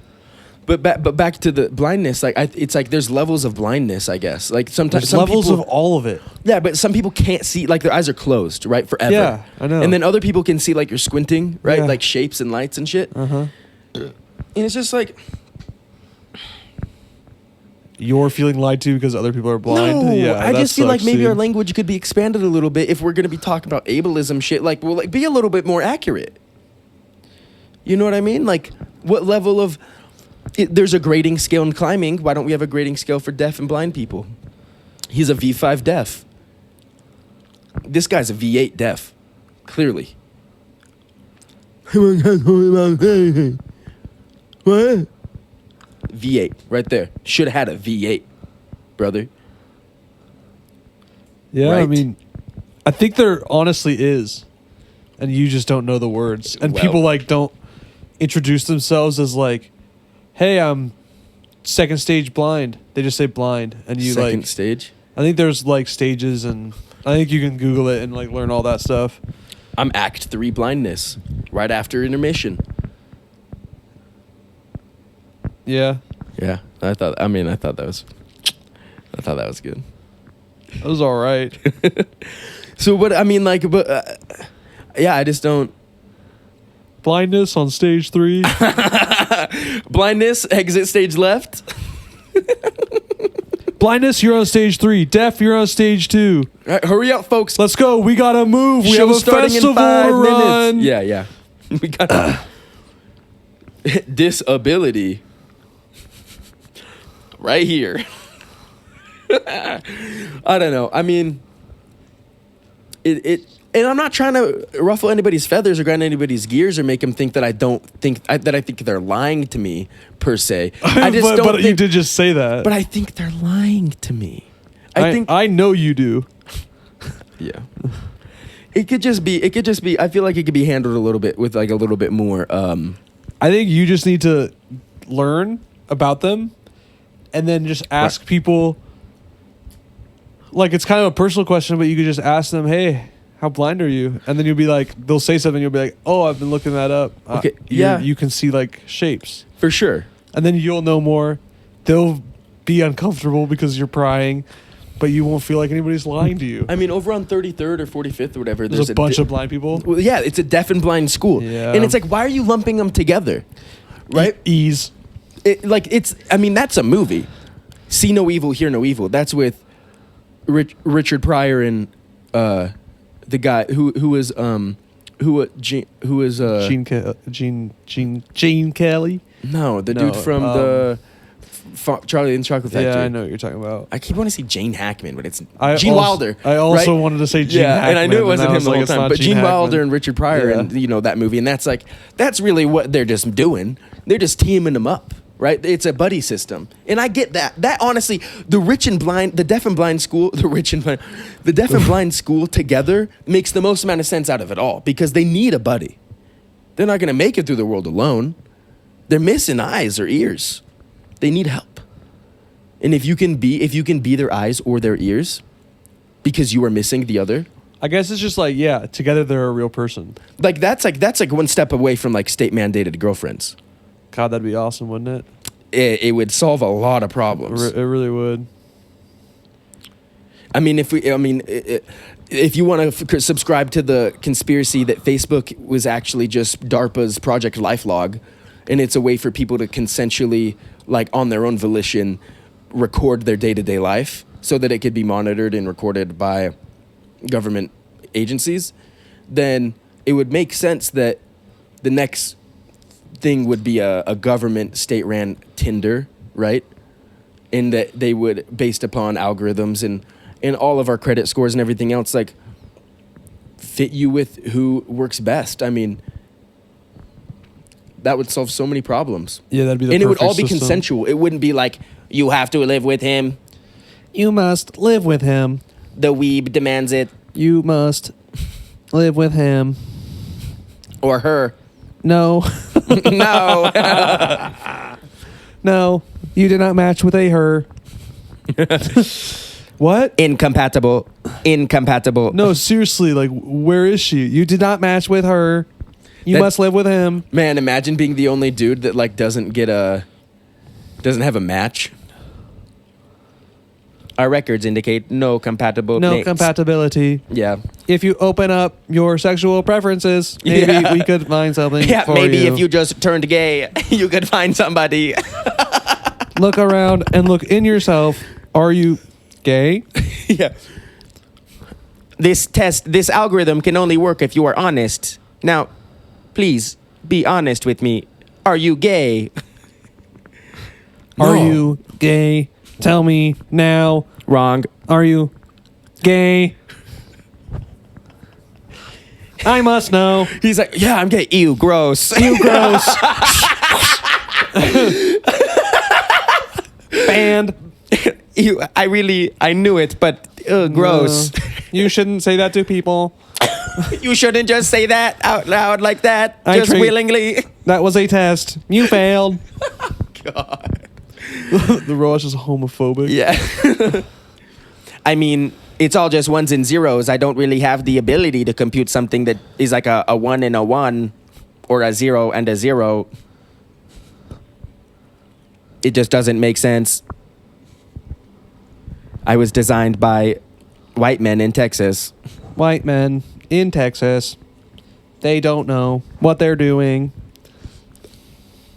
But back to the blindness, like it's like there's levels of blindness, I guess. Like sometimes There's some levels people, of all of it. yeah, but some people can't see, like their eyes are closed, right, forever. Yeah, I know. And then other people can see like you're squinting, right, Yeah. like shapes and lights and shit. Uh-huh. And it's just like You're feeling lied to because other people are blind? no, Yeah, I that just feel like sucks, maybe dude. our language could be expanded a little bit if we're gonna be talking about ableism shit. Like, well, like be a little bit more accurate. You know what I mean? Like, what level of there's a grading scale in climbing. Why don't we have a grading scale for deaf and blind people? He's a V5 deaf. This guy's a V8 deaf, clearly. What? V8, right there. Should have had a V8, brother. Yeah, I Right? mean, I think there honestly is. And you just don't know the words. And Well- people like don't introduce themselves as like, hey, I'm second stage blind. They just say blind. And you Second like, stage. I think there's like stages and I think you can Google it and like learn all that stuff. I'm Act 3 blindness, right after intermission. Yeah. Yeah, I thought that was good. That was all right. So what I mean, like, but yeah, I just don't. Blindness on stage 3. Blindness, exit stage left. Blindness, you're on stage 3. Deaf, you're on stage 2. All right, hurry up, folks. Let's go. We gotta move. We have Show a starting festival in 5 to run. minutes. Yeah, yeah. We got disability right here. I don't know. I mean, and I'm not trying to ruffle anybody's feathers or grind anybody's gears or make them think that I think they're lying to me per se. I just don't. But you did just say that. But I think they're lying to me. I think. I know you do. Yeah. It could just be. I feel like it could be handled a little bit with like a little bit more. I think you just need to learn about them, and then just ask people. Like it's kind of a personal question, but you could just ask them, "Hey, how blind are you?" And then you'll be like, they'll say something. You'll be like, "Oh, I've been looking that up." Okay, yeah. You can see like shapes, For sure. and then you'll know more. They'll be uncomfortable because you're prying, but you won't feel like anybody's lying to you. I mean, over on 33rd or 45th or whatever, There's a bunch of blind people. Well, yeah, it's a deaf and blind school. Yeah. And it's like, why are you lumping them together? Right? Ease. I mean, that's a movie. See No Evil, Hear No Evil. That's with Richard Pryor and the guy who was Gene Kelly. no, the No, dude from the Charlie and the Chocolate Factory. Yeah, I know what you're talking about. I keep wanting to say Jane Hackman, but it's I Gene also- Wilder. I also right? wanted to say Gene yeah, Hackman. and I knew it wasn't I him was the like, whole it's time. not But Gene Gene Wilder Hackman. and Richard Pryor, Yeah. and that movie, and that's really what they're just doing. They're just teaming them up, right? It's a buddy system, and I get that. That honestly, the deaf and blind school together makes the most amount of sense out of it all because they need a buddy. They're not going to make it through the world alone. They're missing eyes or ears. They need help. And if you can be their eyes or their ears because you are missing the other, I guess it's just like, yeah, together they're a real person. that's one step away from like state mandated girlfriends. God, that'd be awesome, wouldn't it? It would solve a lot of problems. It really would. I mean, if you want to subscribe to the conspiracy that Facebook was actually just DARPA's Project LifeLog, and it's a way for people to consensually, like on their own volition, record their day-to-day life so that it could be monitored and recorded by government agencies, then it would make sense that the next thing would be a government state-ran Tinder, right? And that they would, based upon algorithms and all of our credit scores and everything else, like fit you with who works best. I mean, that would solve so many problems. Yeah, that'd be the and it would perfect all be system. consensual. It wouldn't be like, you have to live with him. You must live with him. The weeb demands it. You must live with him. Or her. No. No. No. You did not match with a her. What? Incompatible. No, seriously, like, where is she? You did not match with her. You That- must live with him. Man, imagine being the only dude that like doesn't have a match. Our records indicate no compatible No mates. compatibility. Yeah. If you open up your sexual preferences, maybe Yeah. we could find something Yeah, for maybe you. if you just turned gay, you could find somebody. Look around and look in yourself. Are you gay? Yeah. This algorithm can only work if you are honest. Now, please be honest with me. Are you gay? Are No. you gay? Tell me now. Wrong. Are you gay? I must know. He's like, yeah, I'm gay. Ew, gross. You gross. Banned. Ew, I knew it, but gross. You shouldn't say that to people. You shouldn't just say that out loud like that, I just train- willingly. That was a test. You failed. God. The Rosh is homophobic. Yeah. I mean, it's all just ones and zeros. I don't really have the ability to compute something that is like a 1 and a 1 or a 0 and a 0. It just doesn't make sense. I was designed by white men in Texas. White men in Texas. They don't know what they're doing.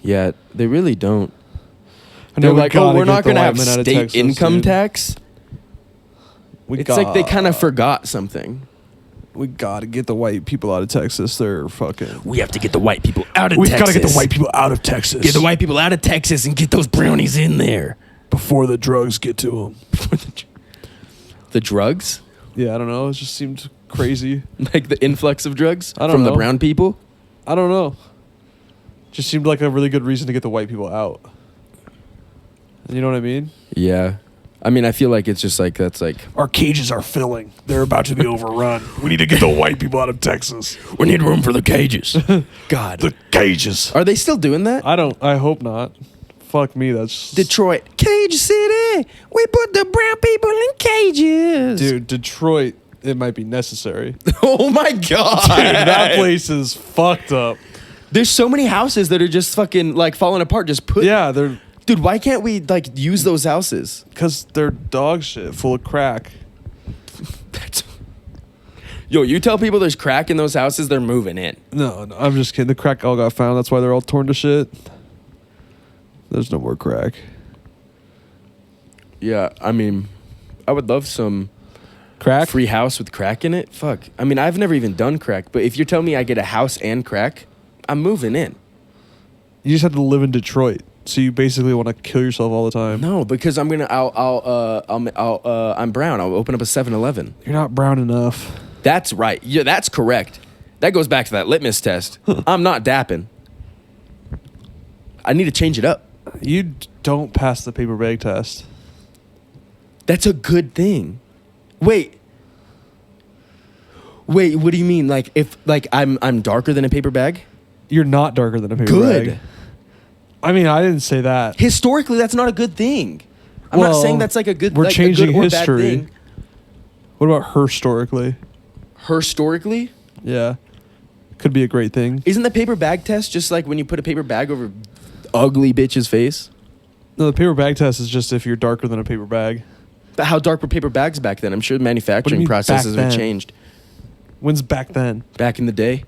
Yeah, they really don't. I know They're we like, gotta we're get not the going to white have men out of state Texas, income dude. tax. It's like they kind of forgot something. We gotta get the white people out of Texas. They're fucking. We have to get the white people out of We've Texas. gotta get the white people out of Texas. Get the white people out of Texas and get those brownies in there. before the drugs get to them. The drugs? Yeah, I don't know. It just seemed crazy. Like the influx of drugs I don't from the know. brown people? I don't know. Just seemed like a really good reason to get the white people out. You know what I mean? Yeah. I mean, I feel like it's just like, that's like, Our cages are filling. They're about to be overrun. We need to get the white people out of Texas. We need room for the cages. God. The cages. Are they still doing that? I hope not. Fuck me, that's... Detroit. Cage City. We put the brown people in cages. Dude, Detroit, it might be necessary. Oh my God. Dude, that place is fucked up. There's so many houses that are just fucking like falling apart. Just put. Yeah, they're... Dude, why can't we like use those houses? Because they're dog shit, full of crack. Yo, you tell people there's crack in those houses, they're moving in. No, I'm just kidding. The crack all got found. That's why they're all torn to shit. There's no more crack. Yeah, I mean, I would love some Crack? free house with crack in it. Fuck. I mean, I've never even done crack, but if you're telling me I get a house and crack, I'm moving in. You just have to live in Detroit. So you basically want to kill yourself all the time. No, because I'm brown. I'll open up a 7-Eleven. You're not brown enough. That's right. Yeah, that's correct. That goes back to that litmus test. I'm not dapping. I need to change it up. You don't pass the paper bag test. That's a good thing. Wait, what do you mean? Like if I'm darker than a paper bag? You're not darker than a paper Good. bag. I mean, I didn't say that. Historically, that's not a good thing. I'm not saying that's like a good. We're like, changing a good or history. Bad thing. What about historically? Historically, Yeah, could be a great thing. isn't the paper bag test just like when you put a paper bag over ugly bitch's face? No, the paper bag test is just if you're darker than a paper bag. But how dark were paper bags back then? I'm sure manufacturing mean processes back have then? changed. When's back then? Back in the day,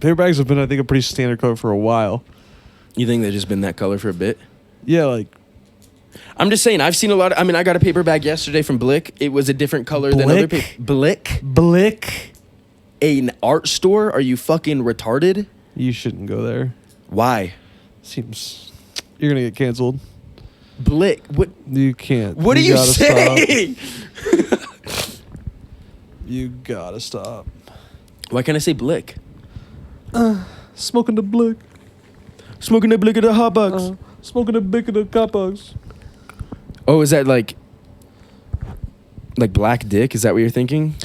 Paper bags have been, I think, a pretty standard color for a while. you think they've just been that color for a bit? Yeah, like I'm just saying, I've seen a lot of, I mean, I got a paper bag yesterday from Blick. It was a different color than other Blick? paper. Blick? Blick. An art store? Are you fucking retarded? You shouldn't go there. Why? Seems you're gonna get canceled. Blick? What? You can't. What are you gotta stop. saying? You gotta stop. Why can't I say Blick? Smoking the blick. Smoking the Blick at the hot box. Smoking the blick of the cop box. Oh, is that like black dick? Is that what you're thinking?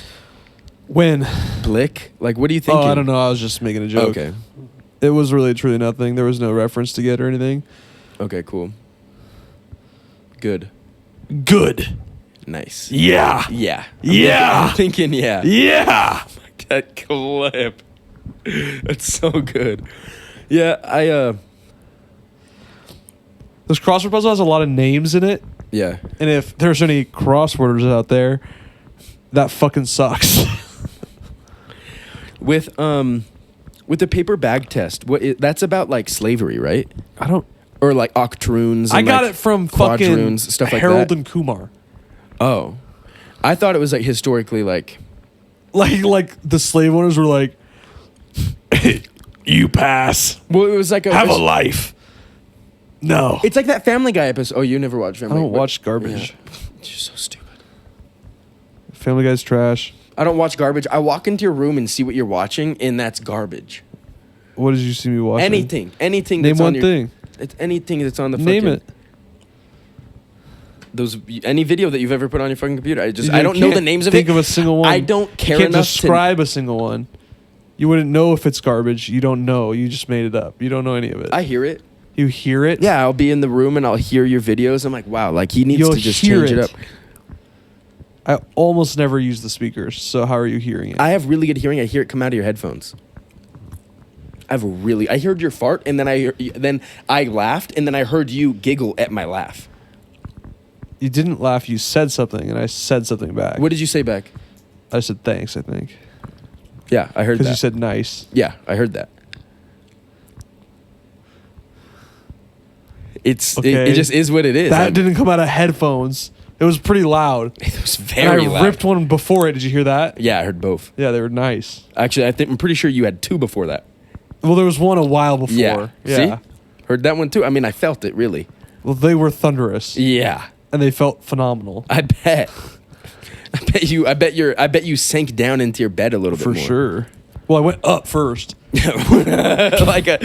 When? Blick? Like, what are you Oh, thinking? I don't know. I was just making a joke. Okay. It was really truly nothing. There was no reference to get or anything. Okay, cool. Good. Good. Nice. Yeah. Yeah. Yeah. I'm thinking yeah. Yeah. That clip. That's so good. Yeah, This crossword puzzle has a lot of names in it, yeah. and if there's any crossworders out there, that fucking sucks. With the paper bag test, that's about like slavery, right? I don't. Or like octoroons. I and, got like, it from fucking quadroons, stuff like Harold that. and Kumar. Oh, I thought it was like historically like. Like the slave owners were like, You pass. Well, it was like Have a life. No. It's like that Family Guy episode. Oh, you never watched I Family Guy? don't watch garbage. Yeah. You're so stupid. Family Guy's trash. I don't watch garbage. I walk into your room and see what you're watching, and that's garbage. What did you see me watching? Anything. Name That's one on your, thing. It's anything that's on the Name fucking, it. Any video that you've ever put on your fucking computer. I You don't know the can't names of think it. of a single one. I don't care You can't enough describe a single one. You wouldn't know if it's garbage. You don't know. You just made it up. You don't know any of it. I hear it. You hear it? Yeah, I'll be in the room and I'll hear your videos. I'm like, wow, like he needs You'll to just hear change it it. up. I almost never use the speakers. So how are you hearing it? I have really good hearing. I hear it come out of your headphones. I heard your fart, and then I laughed, and then I heard you giggle at my laugh. You didn't laugh. You said something, and I said something back. What did you say back? I said thanks, I think. Yeah, I heard that. Because you said nice. Yeah, I heard that. It Okay. just is what it is. That didn't come out of headphones. It was pretty loud. It was And very I loud. ripped one before it. Did you hear that? Yeah, I heard both. Yeah, they were nice. Actually, I'm pretty sure you had two before that. Well, there was one a while before. Yeah. See? Heard that one too. I mean, I felt it really. Well, they were thunderous. Yeah. And they felt phenomenal. I bet. I bet you sank down into your bed a little bit For more. sure. Well, I went up first. like a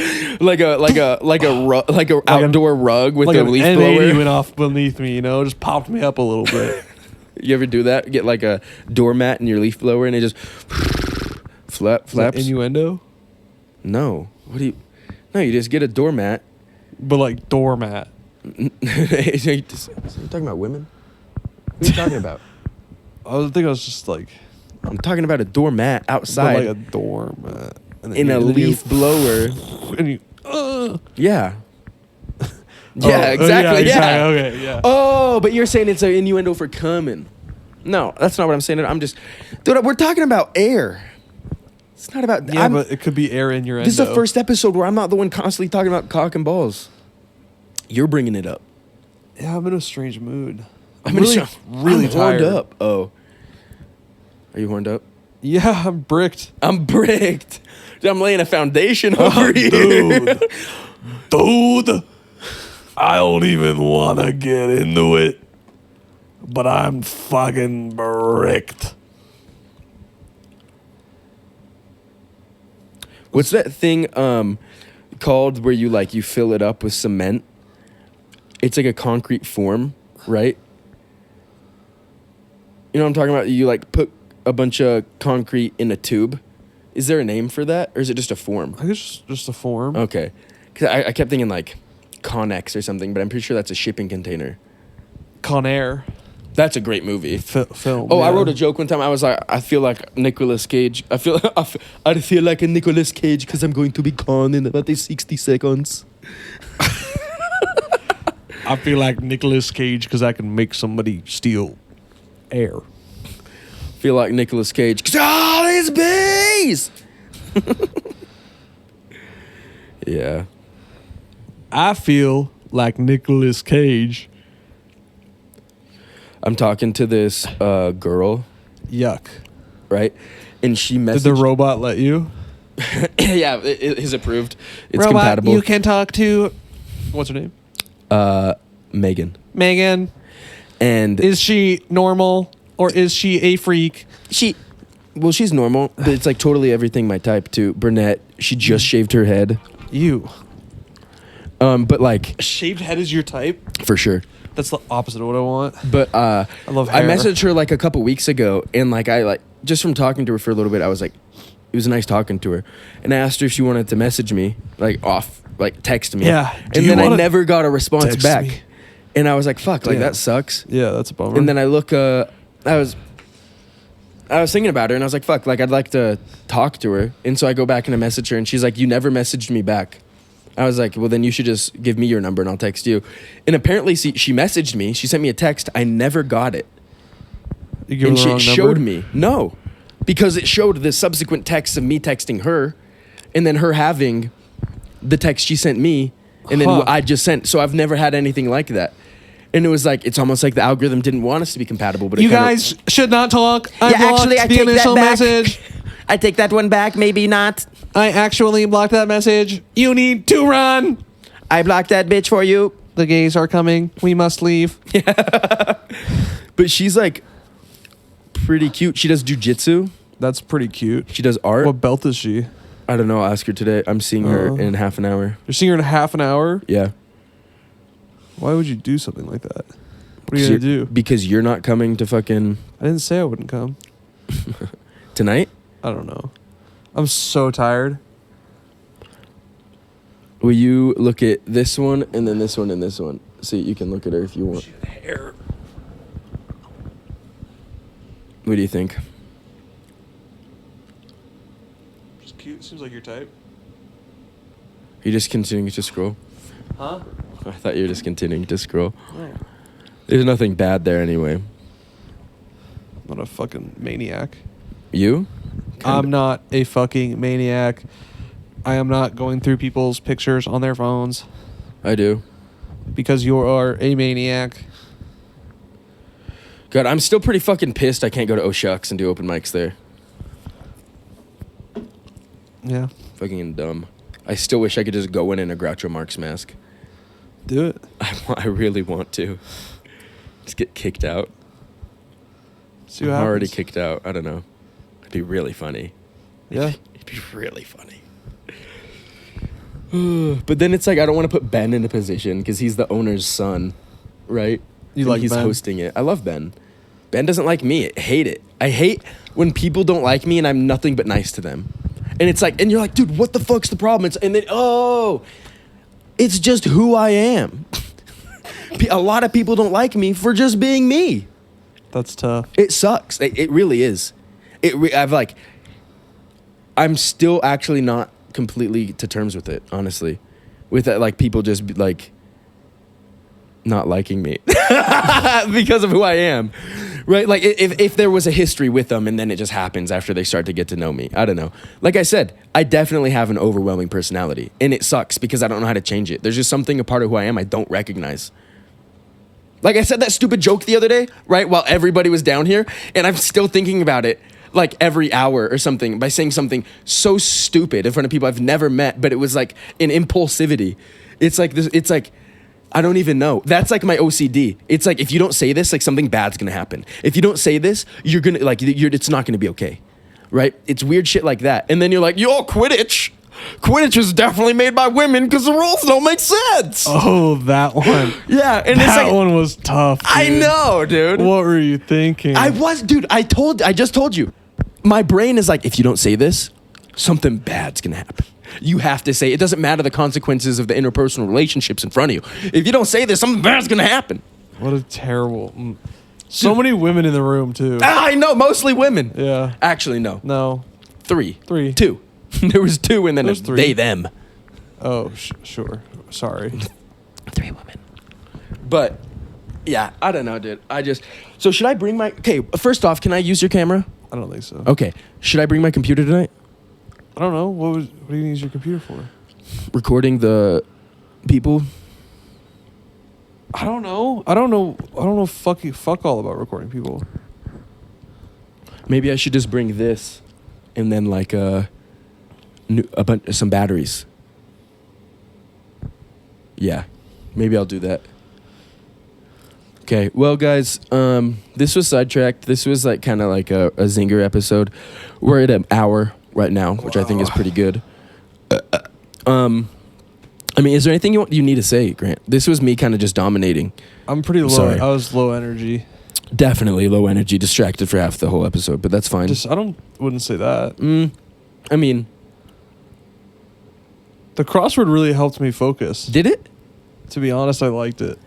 outdoor rug with Like a an leaf N80 blower. went off beneath me, just popped me up a little bit. You ever do that? Get like a doormat and your leaf blower and it just flaps. Innuendo? No. What do you? No, you just get a doormat. But like doormat. Are you talking about women? What are you talking about? I was just like, I'm talking about a doormat but outside like a doormat. And then in a and then leaf blower. And you, Yeah. Oh, Yeah, exactly. exactly. Yeah. Okay, yeah. Oh, but you're saying it's an innuendo for coming. No, that's not what I'm saying. I'm just, dude, we're talking about air. It's not about. Yeah, but it could be air in your endo. This is the first episode where I'm not the one constantly talking about cock and balls. You're bringing it up. Yeah, I'm in a strange mood. I'm really I'm tired. horned up. Oh. Are you horned up? Yeah, I'm bricked. I'm bricked. I'm laying a foundation over you. Dude. I don't even want to get into it, but I'm fucking bricked. What's that thing called where you fill it up with cement? It's like a concrete form, right? You know what I'm talking about? You like put a bunch of concrete in a tube. Is there a name for that, or is it just a form? I think it's just a form. Okay, because I kept thinking like Connex or something, but I'm pretty sure that's a shipping container. Con Air That's a great movie. film. Oh, yeah. I wrote a joke one time. I was like, I feel like Nicolas Cage. I feel like a Nicolas Cage because I'm going to be gone in about 60 seconds. I feel like Nicolas Cage because I can make somebody steal air. Feel like Nicolas Cage because all these bees. Yeah. I feel like Nicolas Cage. I'm talking to this girl, Yuck. right? And she Did messaged. the robot let you? Yeah, it is approved. It's robot, compatible. you can talk to. What's her name? Megan. Megan. And Is she normal or is she a freak? she's normal, but it's like totally everything my type too. Brunette. She just shaved her head. You. But like Shaved head is your type? for sure. That's the opposite of what I want. But I love I hair. messaged her like a couple weeks ago, and like I just from talking to her for a little bit, I was like, it was nice talking to her, and I asked her if she wanted to message me, like text me. Yeah. Do And you then I wanna never got a response text back, me? and I was like, fuck, like Damn. that sucks. Yeah, that's a bummer. And then I look, I was thinking about her, and I was like, fuck, like I'd like to talk to her, and so I go back and I message her, and she's like, you never messaged me back. I was like, well, then you should just give me your number and I'll text you. And apparently, she messaged me. She sent me a text. I never got it. you give And her the wrong showed number? me. No. Because it showed the subsequent texts of me texting her and then her having the text she sent me and then Huh. what I just sent. So I've never had anything like that. And it was like, it's almost like the algorithm didn't want us to be compatible. But it You kinda- guys should not talk. I Yeah, blocked actually, I the take that initial back. message. I take that one back. Maybe not. I actually blocked that message. You need to run. I blocked that bitch for you. The gays are coming. We must leave. But she's like pretty cute. She does jujitsu. That's pretty cute. She does art. What belt is she? I don't know. I'll ask her today. I'm seeing her Oh. in half an hour. You're seeing her in half an hour? Yeah. Why would you do something like that? What are you going to do? Because you're not coming to fucking I didn't say I wouldn't come. tonight. I don't know. I'm so tired. Will you look at this one and then this one and this one? So you can look at her if you want. Hair. What do you think? Just cute. Seems like your type. Are you just continuing to scroll? Huh? I thought you were just continuing to scroll. There's nothing bad there anyway. Not a fucking maniac. You? I'm not a fucking maniac. I am not going through people's pictures on their phones I do. because you are a maniac. God, I'm still pretty fucking pissed I can't go to O'Shucks and do open mics there. Yeah. Fucking dumb. I still wish I could just go in a Groucho Marx mask. Do it. I really want to. Just get kicked out. See what I'm already happens. kicked out. I don't know. It'd be really funny. Yeah. It'd be really funny. But then it's like I don't want to put Ben in a position because he's the owner's son, right? You And like he's Ben? hosting it. I love Ben. Ben doesn't like me. I hate it. I hate when people don't like me and I'm nothing but nice to them. And it's like, and you're like, dude, what the fuck's the problem? And then, it's just who I am. A lot of people don't like me for just being me. That's tough. It sucks. It really is. I'm still actually not completely to terms with it, honestly. With that, like people just like not liking me because of who I am, right? Like if there was a history with them and then it just happens after they start to get to know me. I don't know. Like I said, I definitely have an overwhelming personality, and it sucks because I don't know how to change it. There's just something a part of who I am I don't recognize. Like I said that stupid joke the other day, right? While everybody was down here, and I'm still thinking about it like every hour or something by saying something so stupid in front of people I've never met, but it was like an impulsivity. It's like this, it's like I don't even know. That's like my OCD. It's like if you don't say this, like something bad's gonna happen. If you don't say this, you're gonna like it's not gonna be okay, right? It's weird shit like that. And then you're like, yo, Quidditch. Quidditch is definitely made by women because the rules don't make sense. Oh, that one. Yeah, and it's That like one was tough. Dude. I know, dude. What were you thinking? Dude. I just told you. My brain is like, if you don't say this, something bad's gonna happen. You have to say it. Doesn't matter the consequences of the interpersonal relationships in front of you. If you don't say this, something bad's gonna happen. What a terrible. So many women in the room too. I know, mostly women. Yeah. Actually, no. No. Three. 2. There was 2 and then There's 3. they, them. Oh, sure. Sorry. 3 women. But, yeah, I don't know, dude. So should I bring my... Okay, first off, can I use your camera? I don't think so. Okay. Should I bring my computer tonight? I don't know. What do you use your computer for? Recording the people? I don't know. I don't know fuck all about recording people. Maybe I should just bring this and then like some batteries. Yeah. Maybe I'll do that. Okay, well, guys, this was Sidetracked. This was like kind of like a zinger episode. We're at an hour right now, which I think is pretty good. I mean, is there anything you need to say, Grant? This was me kind of just dominating. I'm pretty low. Sorry. I was low energy. Definitely low energy, distracted for half the whole episode, but that's fine. Wouldn't say that. I mean, the crossword really helped me focus. did it? To be honest, I liked it.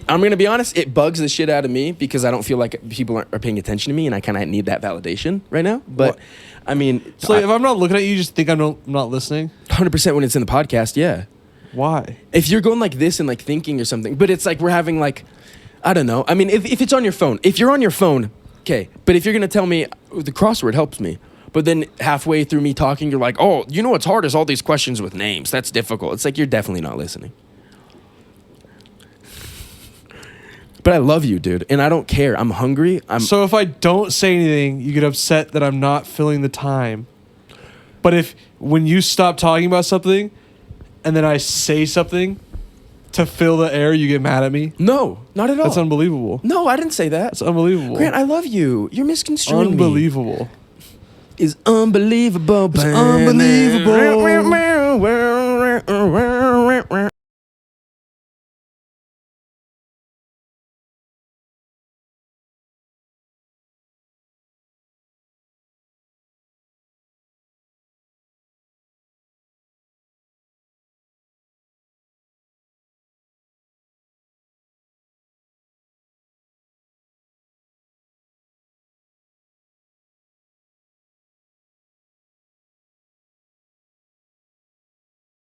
I'm gonna be honest. It bugs the shit out of me because I don't feel like people are paying attention to me, and I kind of need that validation right now. But What? I mean, So if I'm not looking at you, you just think I'm not listening? 100% when it's in the podcast, yeah. Why? If you're going like this and like thinking or something, but it's like we're having like, I don't know. I mean, if it's on your phone, if you're on your phone, okay. But if you're gonna tell me the crossword helps me, but then halfway through me talking, you're like, oh, you know what's hard is all these questions with names. That's difficult. It's like you're definitely not listening. But I love you, dude, and I don't care. I'm hungry. So if I don't say anything, you get upset that I'm not filling the time. But when you stop talking about something, and then I say something to fill the air, you get mad at me? No, not at all. That's unbelievable. No, I didn't say that. That's unbelievable. Grant, I love you. You're misconstruing me. Unbelievable. Is unbelievable. It's unbelievable.